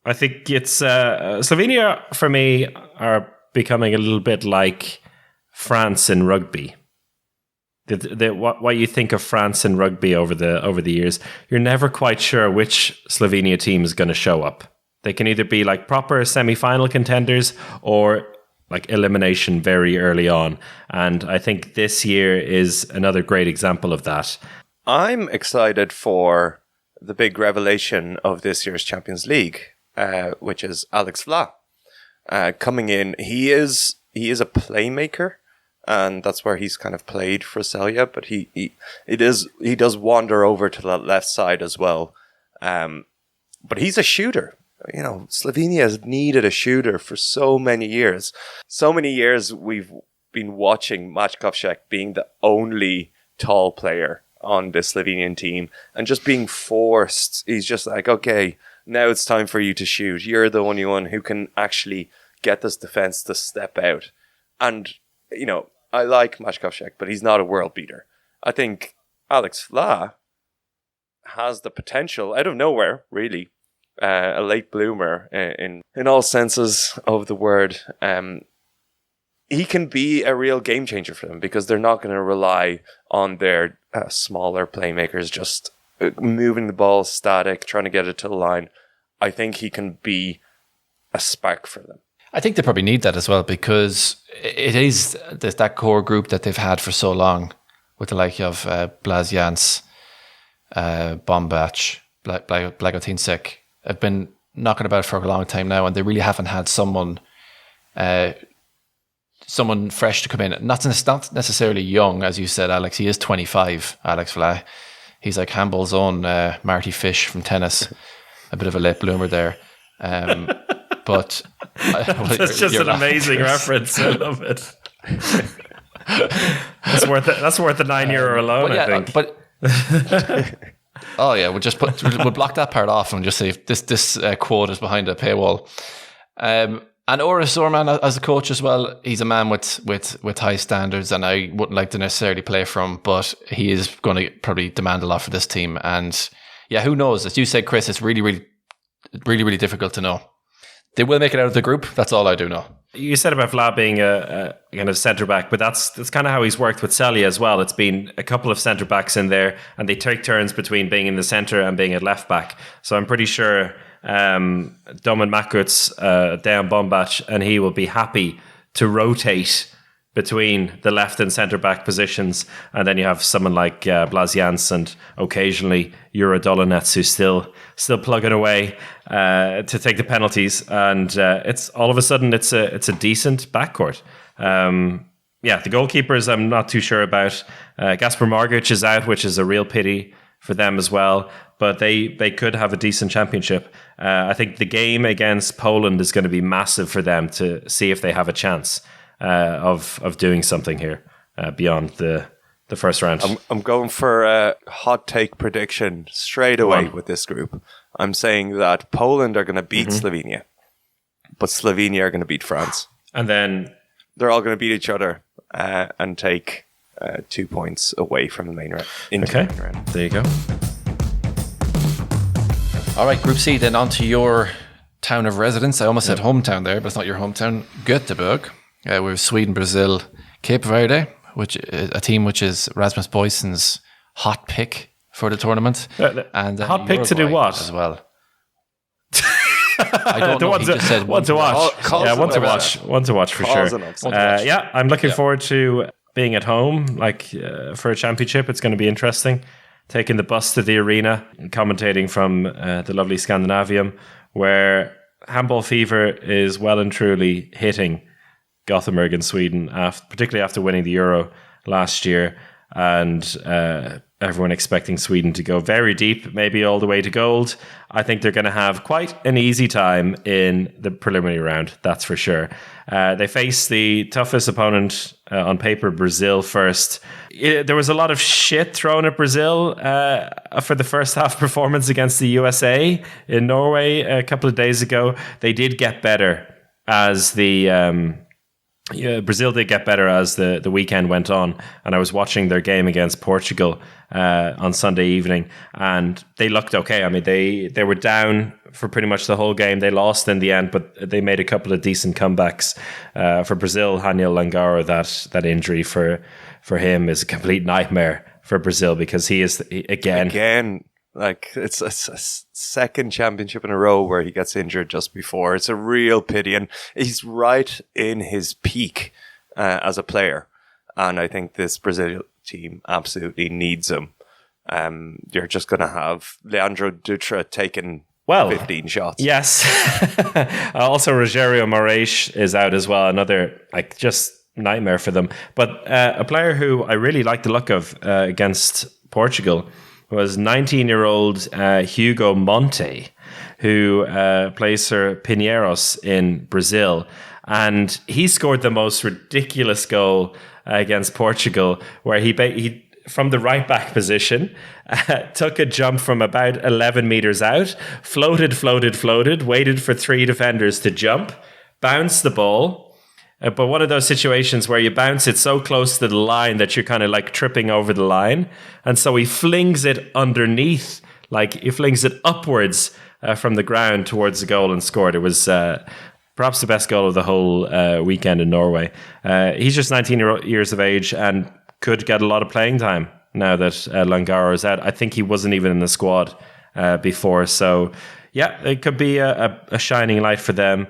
I think it's... Slovenia, for me, are becoming a little bit like France in rugby. What you think of France in rugby over the years, you're never quite sure which Slovenia team is going to show up. They can either be like proper semi-final contenders or like elimination very early on. And I think this year is another great example of that. I'm excited for the big revelation of this year's Champions League, which is Alex Vla. Coming in, he is a playmaker, and that's where he's kind of played for Celje, but he does wander over to the left side as well. But he's a shooter. You know, Slovenia has needed a shooter for so many years. So many years we've been watching Mačkovšek being the only tall player on the Slovenian team and just being forced. He's just like, okay, now it's time for you to shoot. You're the only one who can actually get this defense to step out. And, you know, I like Mačkovšek, but he's not a world beater. I think Alex Vla has the potential out of nowhere, really. A late bloomer in all senses of the word. He can be a real game changer for them because they're not going to rely on their smaller playmakers just moving the ball static, trying to get it to the line. I think he can be a spark for them. I think they probably need that as well because it is that core group that they've had for so long with the like of Blazjans, Bombač, Blagotinšek. Have been knocking about for a long time now, and they really haven't had someone fresh to come in. Not necessarily young, as you said, Alex. He is 25, Alex Vla. He's like handball's own Marty Fish from tennis. A bit of a late bloomer there. But that's just an amazing reference. I love it. That's worth it. That's worth the €9 alone, I think. But oh yeah, we'll block that part off and just say this quote is behind a paywall. And Ora Sorman as a coach as well, he's a man with high standards, and I wouldn't like to necessarily play for him, but he is going to probably demand a lot for this team. And yeah, who knows? As you said, Chris, it's really difficult to know. They will make it out of the group. That's all I do know. You said about Vlad being a kind of centre back, but that's kind of how he's worked with Celje as well. It's been a couple of centre backs in there, and they take turns between being in the centre and being at left back. So I'm pretty sure Domen Makuc, Dejan Bombač, and he will be happy to rotate between the left and centre back positions. And then you have someone like Blazjans and occasionally Jure Dolenets who's still plugging away to take the penalties. And it's all of a sudden it's a decent backcourt. The goalkeepers I'm not too sure about. Gaspar Margic is out, which is a real pity for them as well. But they could have a decent championship. I think the game against Poland is going to be massive for them to see if they have a chance of doing something here beyond the first round. I'm going for a hot take prediction straight away with this group. I'm saying that Poland are going to beat Slovenia, but Slovenia are going to beat France. And then they're all going to beat each other and take 2 points away from the main round. Okay, there you go. All right, Group C, then on to your town of residence. I almost said hometown there, but it's not your hometown. Göteborg. We have Sweden, Brazil, Cape Verde, which is a team which is Rasmus Boysen's hot pick for the tournament. And hot pick to do what? As well. I don't know. He just said one to watch. One to watch for sure. I'm looking forward to being at home, for a championship. It's going to be interesting. Taking the bus to the arena and commentating from the lovely Scandinavium, where handball fever is well and truly hitting Gothenburg in Sweden, particularly after winning the Euro last year. And everyone expecting Sweden to go very deep, maybe all the way to gold. I think they're going to have quite an easy time in the preliminary round, that's for sure. They face the toughest opponent on paper, Brazil, first. There was a lot of shit thrown at Brazil for the first half performance against the USA in Norway a couple of days ago. They did get better as Brazil did get better as the weekend went on, and I was watching their game against Portugal on Sunday evening, and they looked okay. I mean, they were down for pretty much the whole game. They lost in the end, but they made a couple of decent comebacks. For Brazil, Daniel Langaro, that injury for him is a complete nightmare for Brazil, because he is again. Like, it's a second championship in a row where he gets injured just before. It's a real pity. And he's right in his peak as a player. And I think this Brazil team absolutely needs him. You're just going to have Leandro Dutra taking 15 shots. Yes. Also, Rogério Moraes is out as well. Another, just nightmare for them. But a player who I really like the look of against Portugal was 19-year-old Hugo Monte, who plays for Pinheiros in Brazil. And he scored the most ridiculous goal against Portugal, where he from the right back position, took a jump from about 11 meters out, floated, waited for 3 defenders to jump, bounced the ball. But one of those situations where you bounce it so close to the line that you're kind of like tripping over the line. And so he flings it underneath, he flings it upwards from the ground towards the goal and scored. It was perhaps the best goal of the whole weekend in Norway. He's just 19 years of age and could get a lot of playing time now that Langaro is out. I think he wasn't even in the squad before. So, yeah, it could be a shining light for them.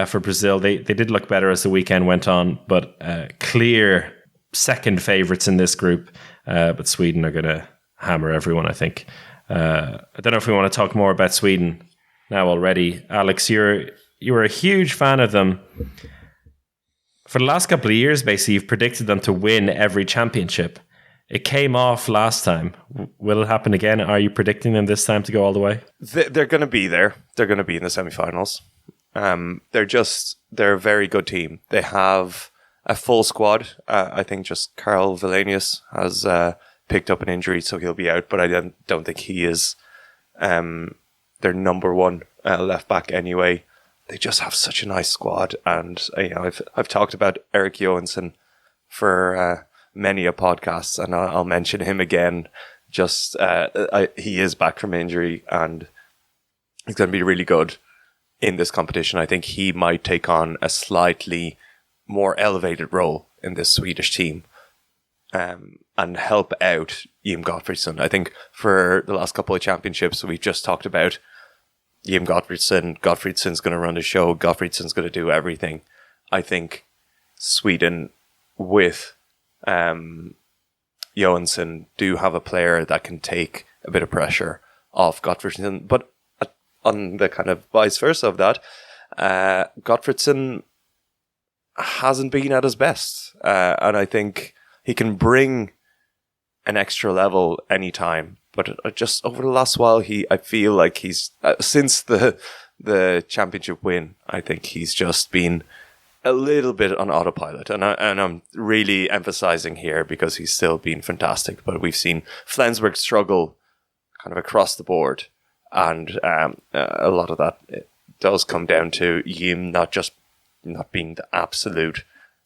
For Brazil, they did look better as the weekend went on, but clear second favourites in this group. But Sweden are going to hammer everyone, I think. I don't know if we want to talk more about Sweden now already. Alex, you were a huge fan of them. For the last couple of years, basically, you've predicted them to win every championship. It came off last time. Will it happen again? Are you predicting them this time to go all the way? They're going to be there. They're going to be in the semi-finals. They're a very good team. They have a full squad. I think just Carl Valenius has picked up an injury, so he'll be out, but I don't think he is their number one left back anyway. They just have such a nice squad, and I've talked about Erik Johansson for many a podcast, and I'll mention him again. Just he is back from injury, and he's going to be really good in this competition. I think he might take on a slightly more elevated role in this Swedish team and help out Jim Gottfridsson. I think for the last couple of championships we've just talked about Jim Gottfridsson. Gottfridsson's going to run the show. Gottfridsson's going to do everything. I think Sweden with Johansson do have a player that can take a bit of pressure off Gottfridsson, but on the kind of vice versa of that, Gottfridsson hasn't been at his best. And I think he can bring an extra level anytime. But just over the last while, I feel like he's, since the championship win, I think he's just been a little bit on autopilot. And I'm really emphasizing here because he's still been fantastic. But we've seen Flensburg struggle kind of across the board. And a lot of that does come down to Jim not being the absolute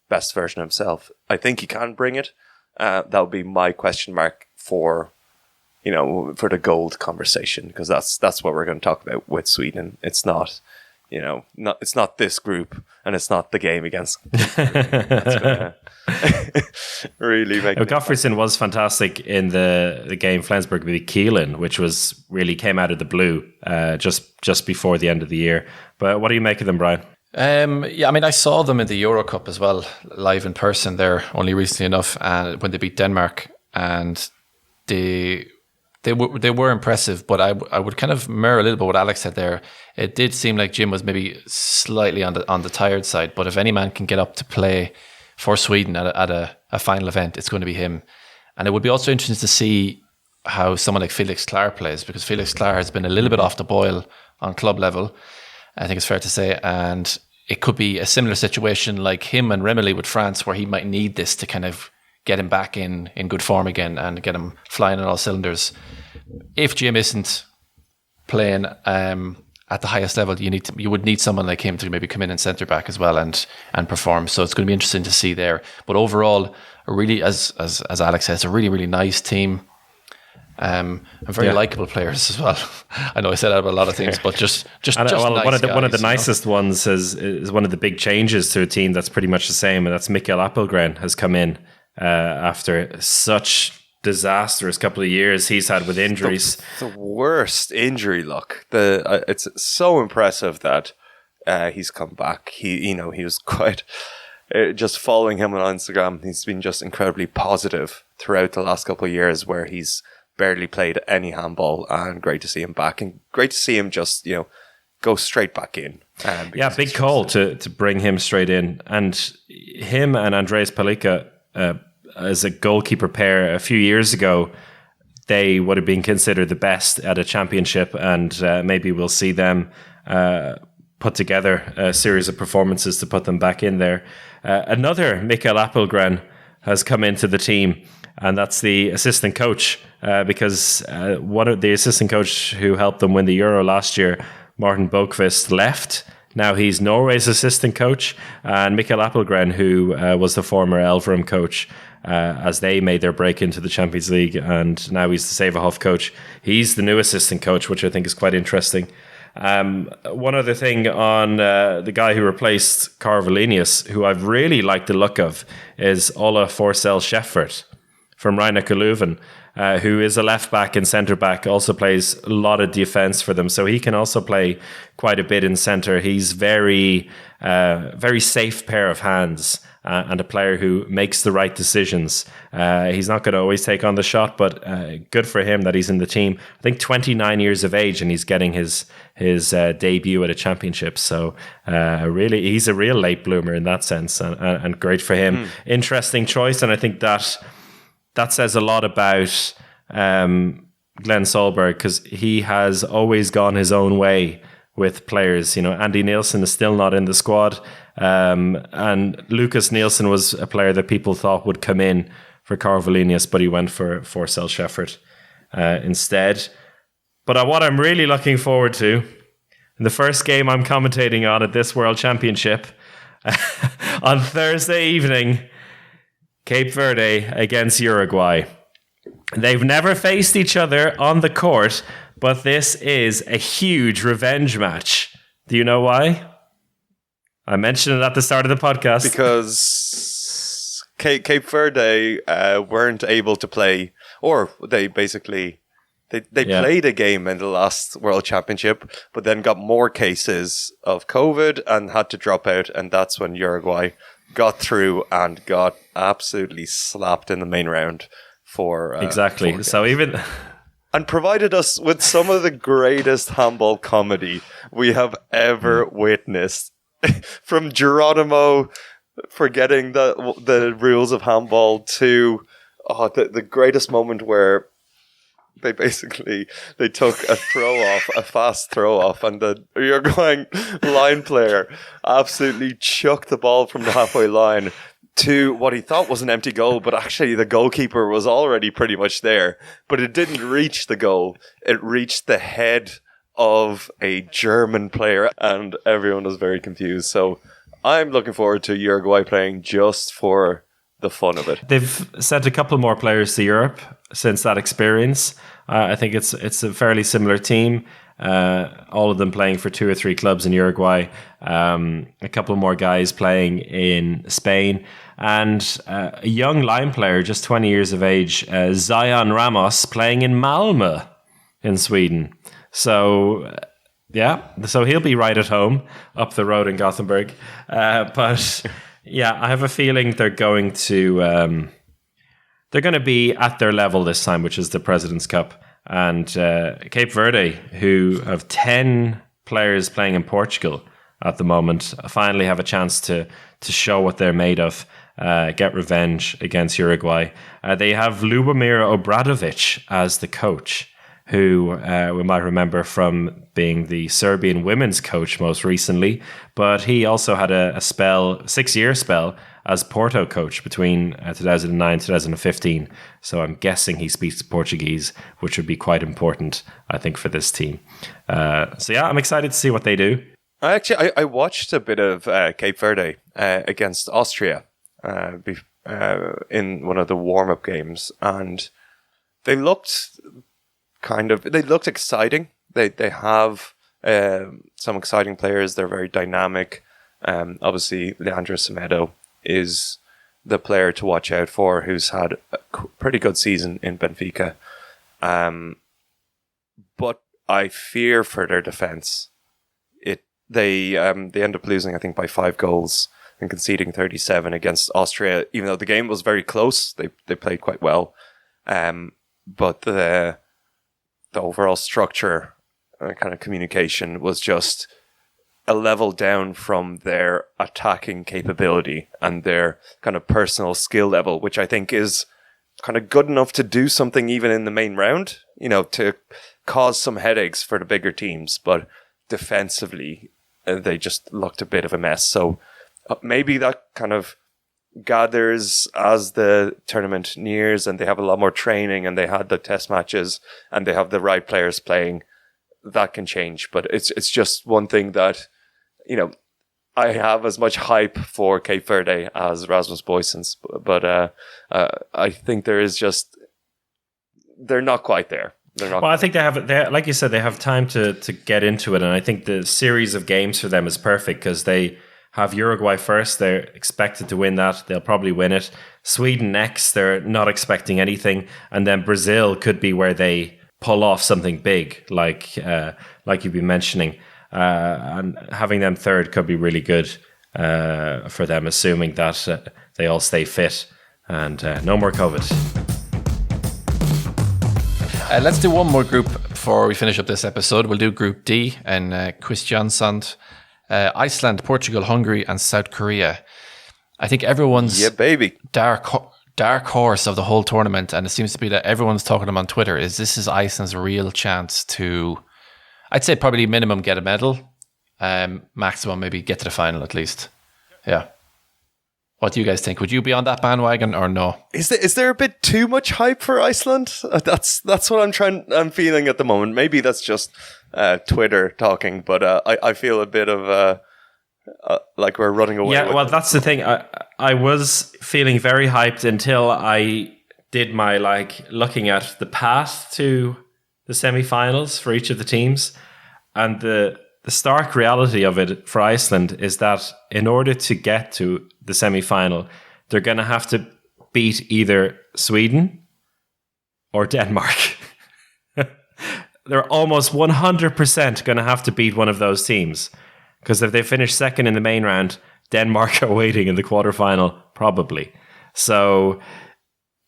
best version of himself. I think he can bring it. That would be my question mark for the gold conversation, because that's what we're going to talk about with Sweden. It's not, it's not this group, and it's not the game against. That's gonna really make. Gottfridsson was fantastic in the game Flensburg beat Kielen, which was really came out of the blue just before the end of the year. But what do you make of them, Brian? I saw them in the Euro Cup as well, live in person there only recently enough, and when they beat Denmark, and they were impressive. But I would kind of mirror a little bit what Alex said there. It did seem like Jim was maybe slightly on the tired side, but if any man can get up to play for Sweden at a final event, it's going to be him. And it would be also interesting to see how someone like Felix Klar plays, because Felix Klar has been a little bit off the boil on club level, I think it's fair to say, and it could be a similar situation like him and Remeli with France, where he might need this to kind of get him back in good form again and get him flying on all cylinders. If Jim isn't playing at the highest level, you would need someone like him to maybe come in and centre back as well and perform. So it's going to be interesting to see there. But overall, a really, as Alex says, a really, really nice team. And very likable players as well. I know I said that about a lot of things, but just nice one of the guys, nicest ones is one of the big changes to a team that's pretty much the same, and that's Mikael Appelgren has come in after such disastrous couple of years he's had with injuries. The worst injury luck. It's so impressive that he's come back. He was quite just following him on Instagram. He's been just incredibly positive throughout the last couple of years, where he's barely played any handball, and great to see him back, and great to see him just go straight back in. Big call to bring him straight in, and him and Andreas Palika as a goalkeeper pair a few years ago, they would have been considered the best at a championship, and maybe we'll see them put together a series of performances to put them back in there. Another Mikael Appelgren has come into the team, and that's the assistant coach, because one of the assistant coach who helped them win the Euro last year, Martin Bokvist, left. Now he's Norway's assistant coach, and Mikael Appelgren, who was the former Elverum coach, as they made their break into the Champions League, and now he's the Sävehof coach. He's the new assistant coach, which I think is quite interesting. One other thing on the guy who replaced Karvelinius, who I've really liked the look of, is Ola Forsell Sheffert from Rhein-Neckar Leuven, who is a left back and centre back, also plays a lot of defence for them, so he can also play quite a bit in centre. He's very safe pair of hands, and a player who makes the right decisions. He's not going to always take on the shot, but good for him that he's in the team. I think 29 years of age, and he's getting his debut at a championship. So really, he's a real late bloomer in that sense, and great for him. Interesting choice, and I think that says a lot about Glenn Solberg, because he has always gone his own way with players. Andy Nielsen is still not in the squad, and Lucas Nielsen was a player that people thought would come in for Karvelinius, but he went for Forsell Sheffert instead. But what I'm really looking forward to, the first game I'm commentating on at this World Championship on Thursday evening, Cape Verde against Uruguay. They've never faced each other on the court, but this is a huge revenge match. Do you know why? I mentioned it at the start of the podcast. Because Cape Verde weren't able to play, or they basically played a game in the last World Championship, but then got more cases of COVID and had to drop out, and that's when Uruguay got through and got absolutely slapped in the main round for exactly. So even and provided us with some of the greatest handball comedy we have ever witnessed. From Geronimo forgetting the rules of handball to the greatest moment where they took a fast throw off, and the Uruguayan line player absolutely chucked the ball from the halfway line to what he thought was an empty goal, but actually the goalkeeper was already pretty much there. But it didn't reach the goal. It reached the head of a German player, and everyone was very confused. So I'm looking forward to Uruguay playing just for the fun of it. They've sent a couple more players to Europe since that experience. I think it's a fairly similar team. All of them playing for 2 or 3 clubs in Uruguay. A couple more guys playing in Spain. And a young line player, just 20 years of age, Zion Ramos, playing in Malmö in Sweden. So, so he'll be right at home up the road in Gothenburg. But I have a feeling they're going to be at their level this time, which is the President's Cup. And Cape Verde, who have 10 players playing in Portugal at the moment, finally have a chance to show what they're made of. get revenge against Uruguay. They have Lubomir Obradovic as the coach, who we might remember from being the Serbian women's coach most recently, but he also had a 6-year spell as Porto coach between 2009 and 2015. So I'm guessing he speaks Portuguese, which would be quite important, I think, for this team. So yeah, I'm excited to see what they do. I watched a bit of Cape Verde against Austria in one of the warm-up games, and they looked exciting. They have some exciting players. They're very dynamic. Obviously, Leandro Semedo is the player to watch out for, who's had a pretty good season in Benfica. But I fear for their defence. They end up losing, I think, by 5 goals and conceding 37 against Austria, even though the game was very close. They played quite well. But the overall structure kind of communication was just a level down from their attacking capability and their kind of personal skill level, which I think is kind of good enough to do something even in the main round, to cause some headaches for the bigger teams. But defensively, they just looked a bit of a mess. So maybe that kind of gathers as the tournament nears and they have a lot more training and they had the test matches and they have the right players playing. That can change. But it's just one thing that, I have as much hype for Cape Verde as Rasmus Boysens. But I think they're not quite there. Well, I think they have, like you said, they have time to get into it. And I think the series of games for them is perfect because they have Uruguay first. They're expected to win that. They'll probably win it. Sweden next. They're not expecting anything. And then Brazil could be where they pull off something big, like you've been mentioning. And having them third could be really good for them, assuming that they all stay fit and no more COVID. Let's do one more group before we finish up this episode. We'll do Group D and Kristiansand, Iceland, Portugal, Hungary, and South Korea. I think everyone's dark horse of the whole tournament, and it seems to be that everyone's talking to them on Twitter, this is Iceland's real chance to, I'd say probably minimum get a medal, maximum maybe get to the final at least. Yeah. What do you guys think? Would you be on that bandwagon or no? Is there a bit too much hype for Iceland? That's what I'm feeling at the moment. Maybe that's just Twitter talking, but I feel a bit of like we're running away. Yeah, well, that's the thing. I was feeling very hyped until I did my looking at the path to the semi-finals for each of the teams, and the stark reality of it for Iceland is that in order to get to the semi-final, they're going to have to beat either Sweden or Denmark. They're almost 100% going to have to beat one of those teams, because if they finish second in the main round, Denmark are waiting in the quarterfinal, probably. So,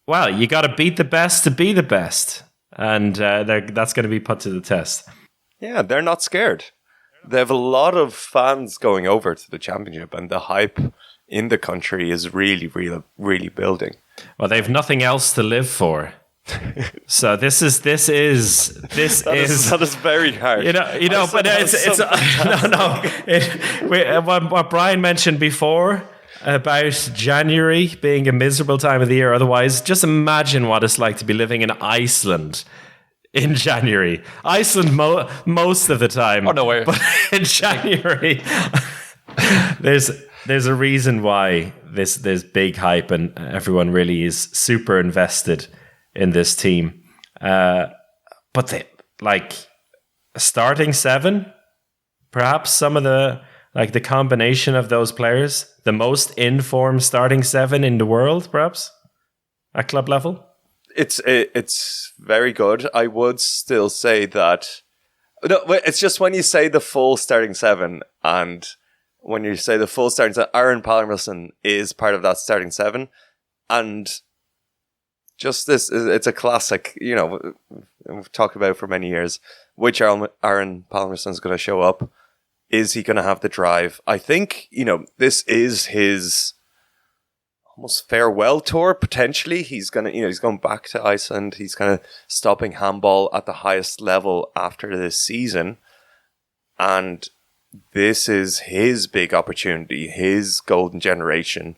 well, you got to beat the best to be the best, and that's going to be put to the test. Yeah, they're not scared. They have a lot of fans going over to the championship, and the hype in the country is really, really, really building. Well, they have nothing else to live for. So this is that is very hard. But what Brian mentioned before about January being a miserable time of the year. Otherwise, just imagine what it's like to be living in Iceland in January. Iceland most of the time. Oh no way! But in January, there's a reason why there's big hype and everyone really is super invested in this team. But they starting 7, perhaps some of the combination of those players, the most informed starting 7 in the world, perhaps at club level. It's very good. I would still say that. No, it's just when you say the full starting 7, and when you say the full starting 7, Aaron Palmerson is part of that starting 7, and just this, it's a classic. We've talked about it for many years. Which Aaron Palmerson is going to show up? Is he going to have the drive? I think this is his almost farewell tour potentially. He's going back to Iceland. He's kind of stopping handball at the highest level after this season, and this is his big opportunity, his golden generation,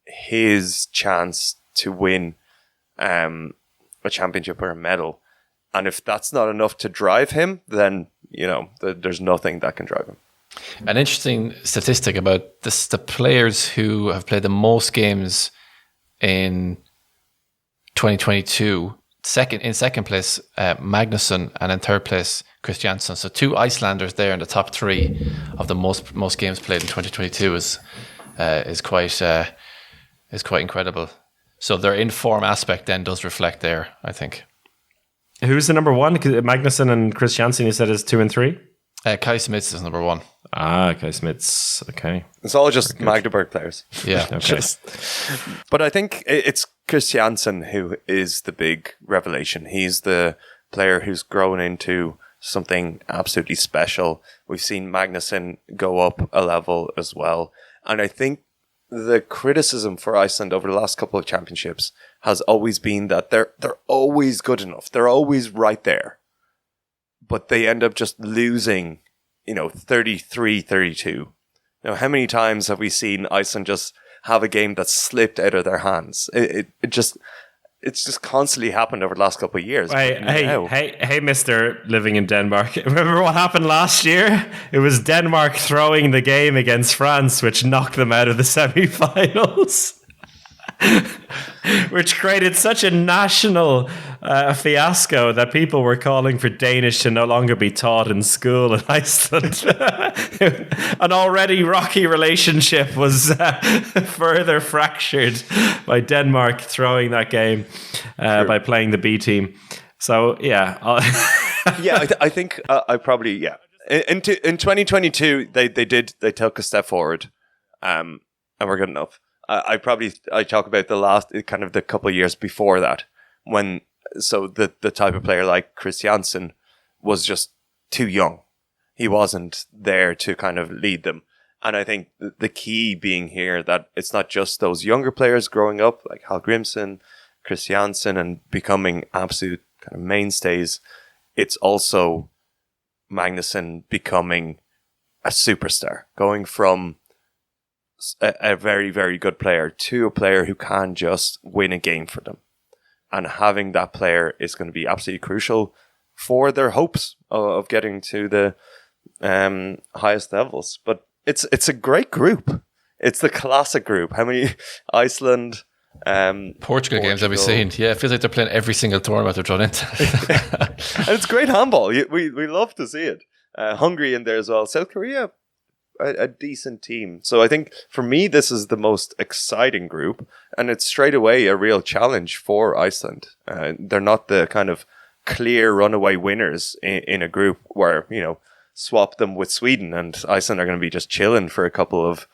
his chance to win a championship or a medal. And if that's not enough to drive him, then there's nothing that can drive him. An interesting statistic about this: the players who have played the most games in 2022, in second place, Magnusson, and in third place, Christiansen. So 2 Icelanders there in the top 3 of the most games played in 2022 is quite incredible. So their in-form aspect then does reflect there, I think. Who's the number one? Magnusson and Christiansen, you said, is 2 and 3? Kai Smits is number 1. Okay, Smits. Okay. It's all just Magdeburg players. Yeah. Okay. But I think it's Christiansen who is the big revelation. He's the player who's grown into something absolutely special. We've seen Magnusson go up a level as well. And I think the criticism for Iceland over the last couple of championships has always been that they're always good enough. They're always right there. But they end up just losing, 33-32. How many times have we seen Iceland just have a game that slipped out of their hands? It's just constantly happened over the last couple of years. Hey, Mr. living in Denmark. Remember what happened last year? It was Denmark throwing the game against France, which knocked them out of the semi-finals. Which created such a national fiasco that people were calling for Danish to no longer be taught in school in Iceland. An already rocky relationship was further fractured by Denmark throwing that game by playing the B team. So, yeah. I think I probably, yeah. In 2022, they took a step forward and we're good enough. I talk about the couple of years before that, when the type of player like Christiansen was just too young. He wasn't there to kind of lead them. And I think the key being here that it's not just those younger players growing up like Hallgrimsson, Christiansen, and becoming absolute kind of mainstays. It's also Magnusson becoming a superstar, going from a very, very good player to a player who can just win a game for them. And having that player is going to be absolutely crucial for their hopes of getting to the highest levels. But it's a great group. It's the classic group. How many Iceland, Portugal games have we seen? Yeah, it feels like they're playing every single tournament they're drawn into. And it's great handball. We love to see it. Hungary in there as well. South Korea, a decent team. So I think for me, this is the most exciting group, and it's straight away a real challenge for Iceland. They're not the kind of clear runaway winners in a group where, swap them with Sweden and Iceland are going to be just chilling for a couple of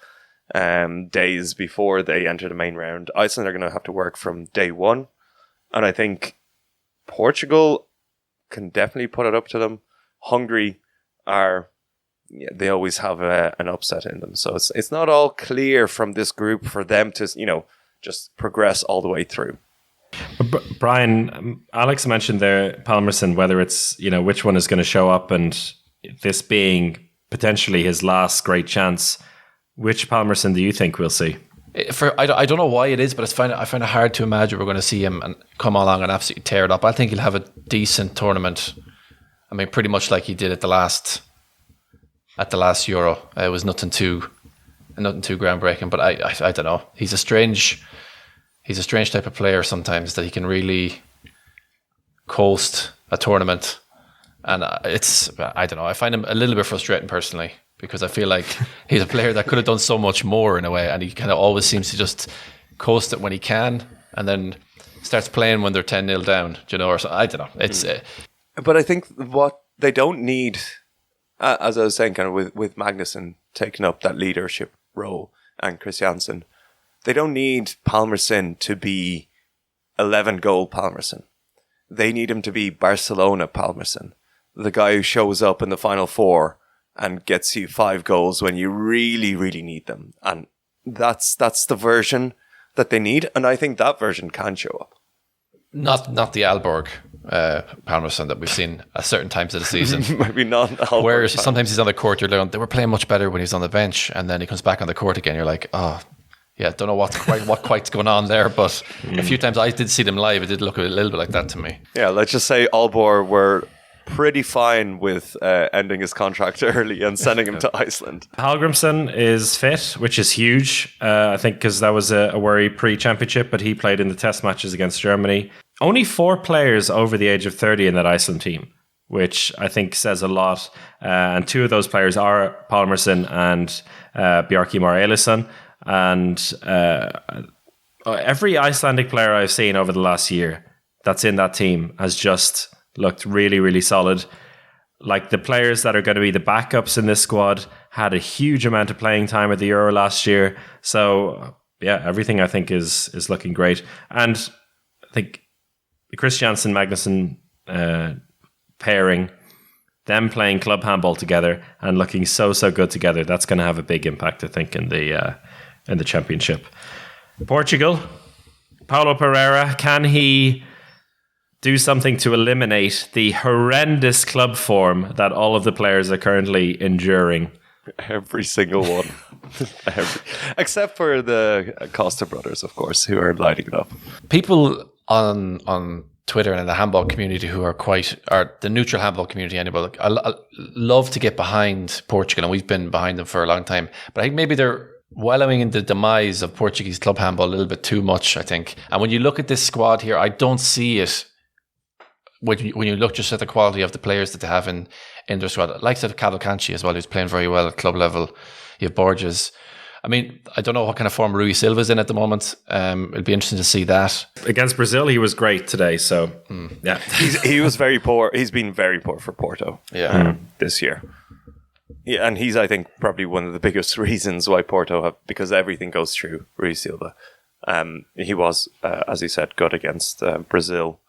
days before they enter the main round. Iceland are going to have to work from day one, and I think Portugal can definitely put it up to them. Hungary they always have an upset in them, so it's not all clear from this group for them to just progress all the way through. Brian, Alex mentioned there Palmerson, whether it's which one is going to show up, and this being potentially his last great chance. Which Palmerson do you think we'll see? I don't know why it is, but I find it hard to imagine we're going to see him and come along and absolutely tear it up. I think he'll have a decent tournament. I mean, pretty much like he did at the last Euro. It was nothing too groundbreaking, but I don't know. He's a strange type of player sometimes, that he can really coast a tournament, and I don't know. I find him a little bit frustrating personally, because I feel like he's a player that could have done so much more in a way, and he kind of always seems to just coast it when he can, and then starts playing when they're 10-0 down, or so. I don't know. It's but I think what they don't need, as I was saying, kind of with Magnusson taking up that leadership role and Christiansen, they don't need Palmerson to be 11-goal Palmerson. They need him to be Barcelona Palmerson, the guy who shows up in the Final Four and gets you 5 goals when you really, really need them. And that's the version that they need, and I think that version can show up. Not the Aalborg Palmerston that we've seen at certain times of the season. Maybe not. Where sometimes he's on the court, you're like, they were playing much better when he's on the bench, and then he comes back on the court again. You're like, oh, yeah, don't know what quite's going on there. But a few times I did see them live. It did look a little bit like that to me. Yeah, let's just say Aalborg were pretty fine with ending his contract early and sending him to Iceland. Hallgrimsson is fit, which is huge, I think, because that was a worry pre-championship, but he played in the test matches against Germany. Only 4 players over the age of 30 in that Iceland team, which I think says a lot. And 2 of those players are Pálmarsson and Bjarki Mar Eilífsson. And every Icelandic player I've seen over the last year that's in that team has just looked really, really solid. Like the players that are going to be the backups in this squad had a huge amount of playing time at the Euro last year. So yeah, everything I think is looking great. And I think the Christiansen Magnusson pairing, them playing club handball together and looking so good together, that's going to have a big impact, I think, in the championship. Portugal, Paulo Pereira, can he do something to eliminate the horrendous club form that all of the players are currently enduring? Every single one. Except for the Costa brothers, of course, who are lighting it up. People on Twitter and in the handball community who are the neutral handball community anyway, I love to get behind Portugal, and we've been behind them for a long time. But I think maybe they're wallowing in the demise of Portuguese club handball a little bit too much, I think. And when you look at this squad here, I don't see it. When you look just at the quality of the players that they have in their squad, like Cavalcanti as well, who's playing very well at club level. You have Borges. I mean, I don't know what kind of form Rui Silva's in at the moment. It'll be interesting to see that. Against Brazil, he was great today. So, yeah. He was very poor. He's been very poor for Porto this year. Yeah, and he's, I think, probably one of the biggest reasons why Porto have, because everything goes through Rui Silva. He was, as you said, good against Brazil.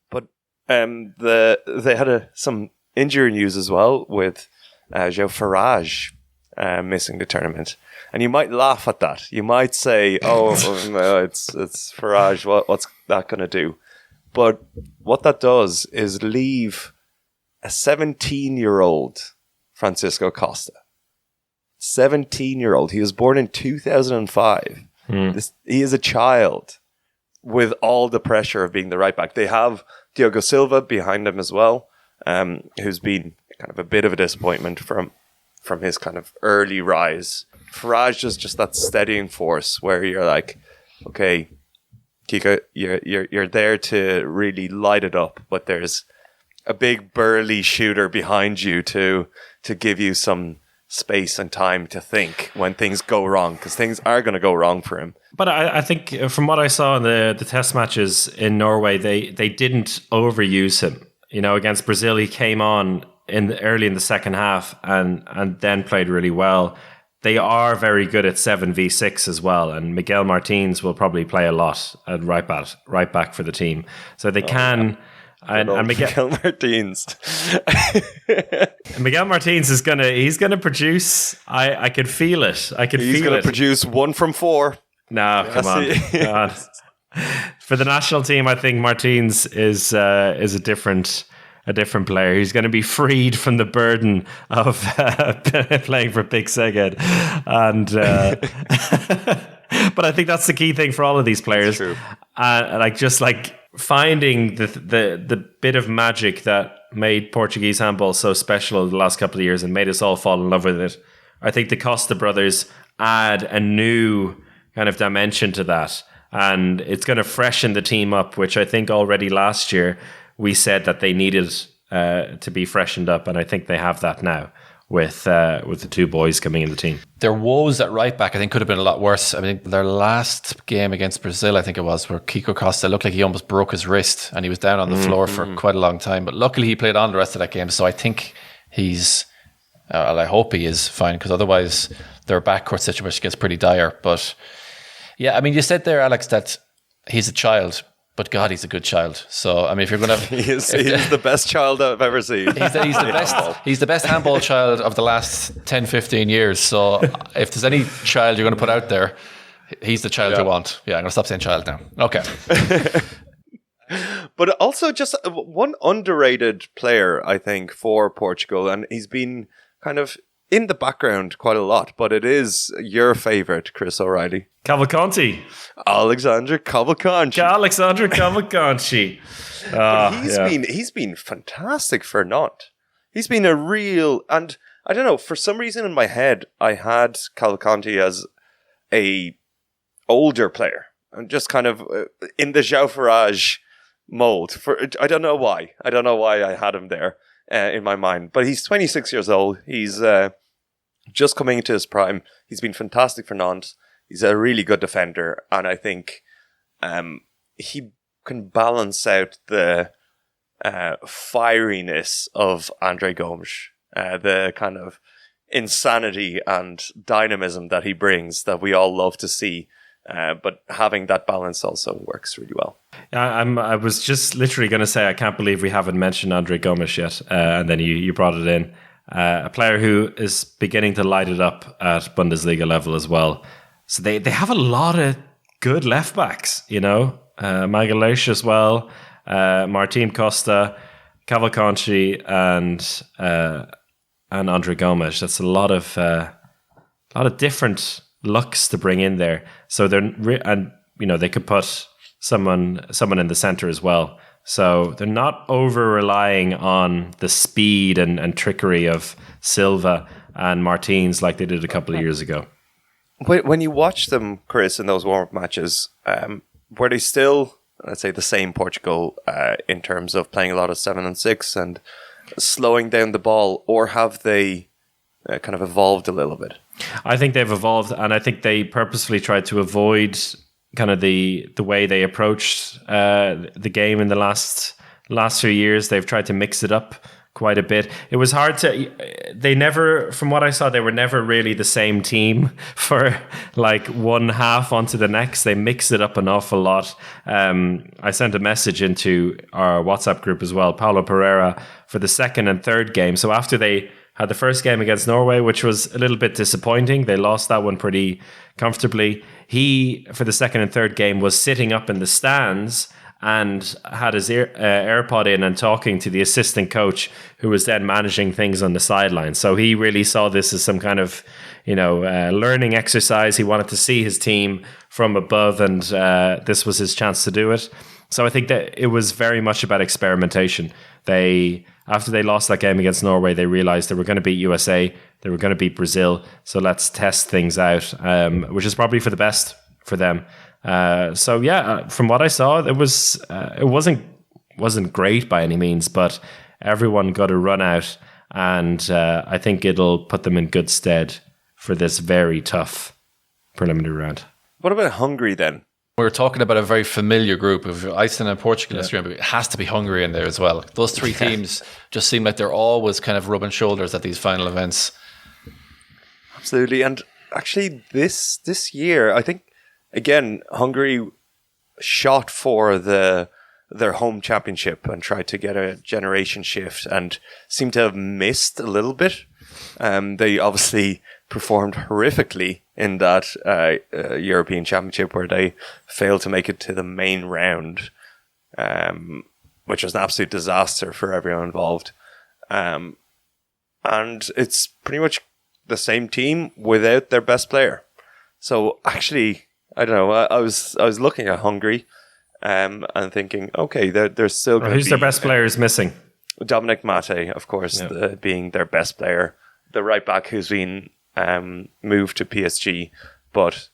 But they had some injury news as well with João Farage missing the tournament. And you might laugh at that. You might say, it's Farage, what's that going to do? But what that does is leave a 17-year-old Francisco Costa. 17-year-old. He was born in 2005. He is a child with all the pressure of being the right back. They have Diogo Silva behind him as well, who's been kind of a bit of a disappointment from his kind of early rise. Farage is just that steadying force where you're like, okay, Kiko, you're there to really light it up, but there's a big burly shooter behind you to give you some space and time to think when things go wrong, because things are going to go wrong for him. But I think from what I saw in the test matches in Norway, they didn't overuse him. You know, against Brazil, he came on early in the second half and then played really well. They are very good at 7v6 as well, and Miguel Martins will probably play a lot at right back for the team. So they can. Yeah. And Miguel Martins. Miguel Martins is gonna produce. I could feel it. He's gonna produce 1 from 4. No, come on. God. For the national team, I think Martins is a different player. He's going to be freed from the burden of playing for Big Szeged, and but I think that's the key thing for all of these players. Like finding the bit of magic that made Portuguese handball so special the last couple of years and made us all fall in love with it. I think the Costa brothers add a new kind of dimension to that, and it's going to freshen the team up, which I think already last year we said that they needed to be freshened up, and I think they have that now with the 2 boys coming in the team. Their woes at right back, I think, could have been a lot worse. I mean, their last game against Brazil, I think it was, where Kiko Costa looked like he almost broke his wrist and he was down on the floor for quite a long time. But luckily he played on the rest of that game, so I think he's, I hope he is fine, because otherwise their backcourt situation gets pretty dire. But yeah, I mean, you said there, Alex, that he's a child. But God, he's a good child. So, I mean, if you're going to... He's the best child I've ever seen. He's the best handball child of the last 10, 15 years. So, if there's any child you're going to put out there, He's the child you want. Yeah, I'm going to stop saying child now. Okay. But also just one underrated player, I think, for Portugal, and he's been kind of in the background quite a lot, but it is your favourite, Chris O'Reilly. Cavalcanti. Alexander Cavalcanti. Alexander Cavalcanti. He's been fantastic for Nantes. He's been a real, and I don't know, for some reason in my head, I had Cavalcanti as a older player, and just kind of in the João Farage mold. I don't know why. I don't know why I had him there in my mind. But he's 26 years old. He's just coming into his prime. He's been fantastic for Nantes. He's a really good defender, and I think he can balance out the fieriness of Andre Gomes, the kind of insanity and dynamism that he brings that we all love to see. But having that balance also works really well. I was just literally going to say, I can't believe we haven't mentioned Andre Gomes yet. And then you brought it in. A player who is beginning to light it up at Bundesliga level as well. So they have a lot of good left backs, you know. Magalhaes as well, Martin Costa, Cavalcanti, and Andre Gomes. That's a lot of different looks to bring in there. So they could put someone in the center as well. So they're not over relying on the speed and trickery of Silva and Martins like they did a couple of years ago. When you watch them, Chris, in those warm-up matches, were they still, let's say, the same Portugal in terms of playing a lot of 7-on-6 and slowing down the ball, or have they kind of evolved a little bit? I think they've evolved, and I think they purposefully tried to avoid kind of the way they approached the game in the last few years. They've tried to mix it up quite a bit. It was hard to, from what I saw, they were never really the same team for like one half onto the next. They mixed it up an awful lot. I sent a message into our WhatsApp group as well, Paulo Pereira, for the second and third game. So after they had the first game against Norway, which was a little bit disappointing, they lost that one pretty comfortably. He, for the second and third game, was sitting up in the stands and had his AirPod in and talking to the assistant coach, who was then managing things on the sideline. So he really saw this as some kind of, learning exercise. He wanted to see his team from above, and this was his chance to do it. So I think that it was very much about experimentation. After they lost that game against Norway, they realized they were going to beat USA, they were going to beat Brazil. So let's test things out, which is probably for the best for them. From what I saw, it wasn't great by any means, but everyone got a run out, and I think it'll put them in good stead for this very tough preliminary round. What about Hungary then? We're talking about a very familiar group of Iceland and Portugal. Yeah. It has to be Hungary in there as well. Those three teams just seem like they're always kind of rubbing shoulders at these final events. Absolutely. And actually this year, I think, again, Hungary shot for their home championship and tried to get a generation shift and seemed to have missed a little bit. They obviously performed horrifically in that European Championship, where they failed to make it to the main round, which was an absolute disaster for everyone involved. And it's pretty much the same team without their best player. So actually, I don't know. I was looking at Hungary and thinking, okay, they're still going to be... Who's their best player is missing? Dominic Mate, of course, being their best player. The right back who's been moved to PSG, but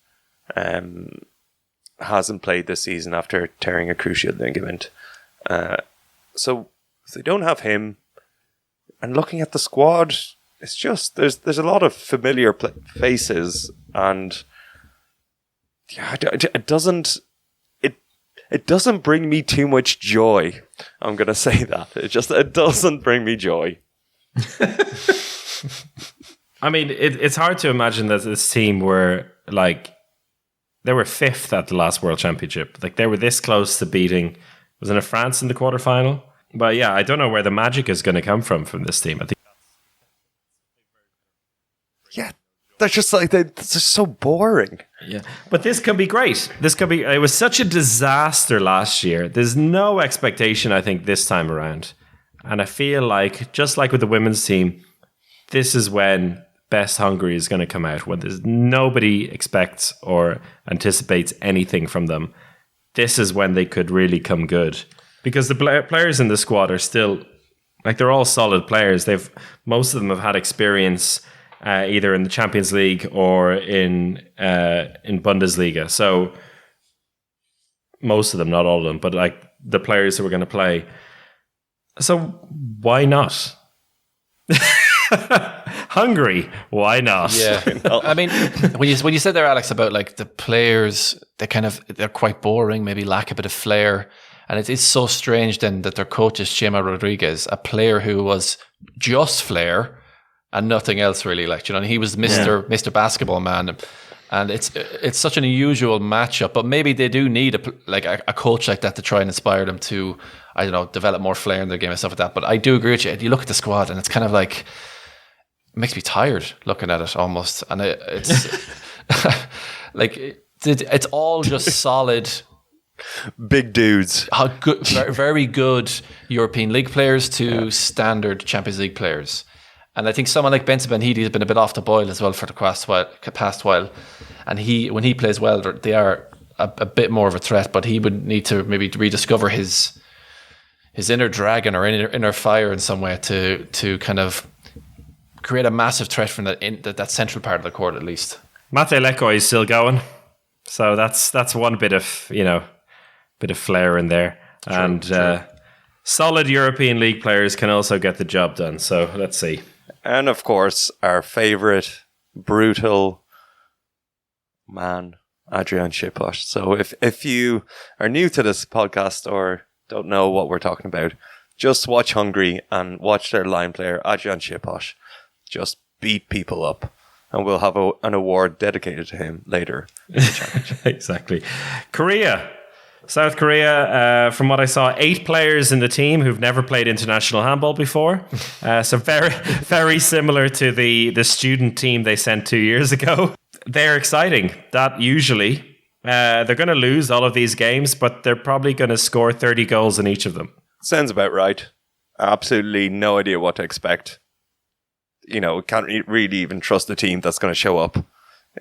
hasn't played this season after tearing a cruciate ligament. So if they don't have him, and looking at the squad, it's just there's a lot of familiar faces, and it doesn't bring me too much joy. I'm gonna say that it doesn't bring me joy. I mean, it's hard to imagine that this team were they were fifth at the last World Championship. Like, they were this close to beating, wasn't it France in the quarterfinal? But yeah, I don't know where the magic is going to come from this team. I think They're just like, they're just so boring. Yeah. But this could be great. It was such a disaster last year. There's no expectation, I think, this time around. And I feel like, just like with the women's team, this is when Best Hungary is going to come out, when there's nobody expects or anticipates anything from them. This is when they could really come good. Because the players in the squad are still, like, they're all solid players. Most of them have had experience either in the Champions League or in Bundesliga. So most of them, not all of them, but like the players who are going to play. So why not? Hungary, why not? Yeah, I mean, when you said there, Alex, about like the players, they're quite boring, maybe lack a bit of flair, and it's so strange then that their coach is Chema Rodriguez, a player who was just flair and nothing else really. Like, you know, he was Mr. Basketball Man, and it's such an unusual matchup. But maybe they do need a coach like that to try and inspire them to, I don't know, develop more flair in their game and stuff like that. But I do agree with you. You look at the squad, and it's kind of like, it makes me tired looking at it almost, and it's like it's all just solid, big dudes. How good, very good European League players to standard Champions League players. And I think someone like Benson Ben Heidi has been a bit off the boil as well for the past while. And when he plays well, they are a bit more of a threat. But he would need to maybe rediscover his inner dragon or inner fire in some way to kind of create a massive threat from that central part of the court at least. Mate Leko is still going, so that's one bit of flair in there. True. Solid European League players can also get the job done. So let's see. And of course, our favorite brutal man, Adrian Šipoš. So if you are new to this podcast or don't know what we're talking about, just watch Hungary and watch their line player, Adrian Šipoš, just beat people up. And we'll have an award dedicated to him later in the championship. Exactly. South Korea, from what I saw, 8 players in the team who've never played international handball before. So very, very similar to the student team they sent 2 years ago. They're exciting. That usually, they're going to lose all of these games, but they're probably going to score 30 goals in each of them. Sounds about right. Absolutely no idea what to expect. You know, can't really even trust the team that's going to show up.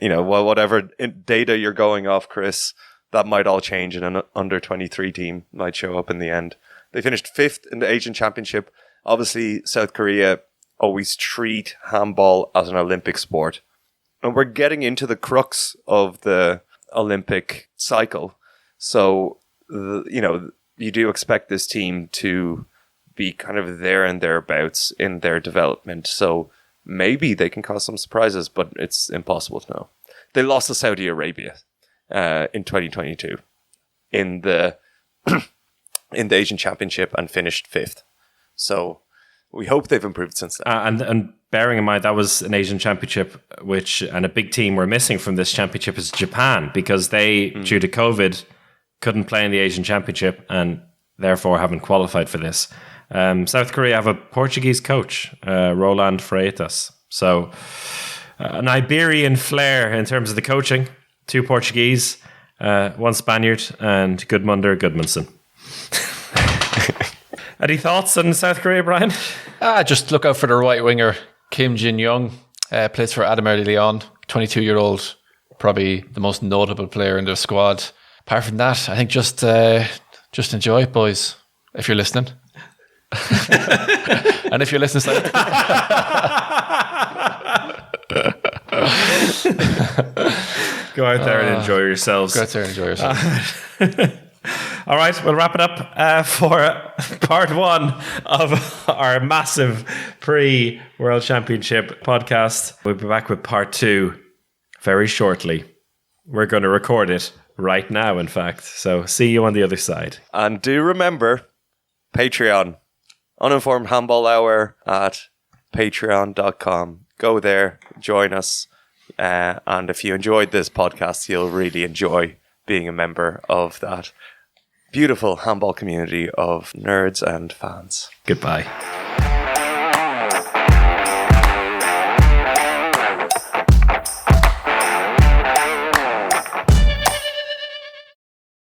You know, well, whatever data you're going off, Chris, that might all change, and an under-23 team might show up in the end. They finished 5th in the Asian Championship. Obviously, South Korea always treat handball as an Olympic sport. And we're getting into the crux of the Olympic cycle. So, you do expect this team to be kind of there and thereabouts in their development. So maybe they can cause some surprises, but it's impossible to know. They lost to Saudi Arabia in 2022 in the Asian Championship and finished 5th. So we hope they've improved since then. And bearing in mind that was an Asian Championship, and a big team we're missing from this championship is Japan, because they, due to COVID, couldn't play in the Asian Championship and therefore haven't qualified for this. South Korea have a Portuguese coach, Roland Freitas. So an Iberian flair in terms of the coaching. 2 Portuguese, 1 Spaniard, and Gudmundur Gudmundsson. Any thoughts on South Korea, Brian? Just look out for the right winger, Kim Jin-young. Plays for Ademar Leon, 22-year-old, probably the most notable player in their squad. Apart from that, I think just enjoy it, boys, if you're listening. And if you're listening, go out there and enjoy yourselves. Go out there and enjoy yourselves. All right, we'll wrap it up for part 1 of our massive pre-World Championship podcast. We'll be back with part 2 very shortly. We're going to record it right now, in fact. So see you on the other side. And do remember, Patreon. Uninformed Handball Hour at patreon.com. Go there, join us. And if you enjoyed this podcast, you'll really enjoy being a member of that beautiful handball community of nerds and fans. Goodbye.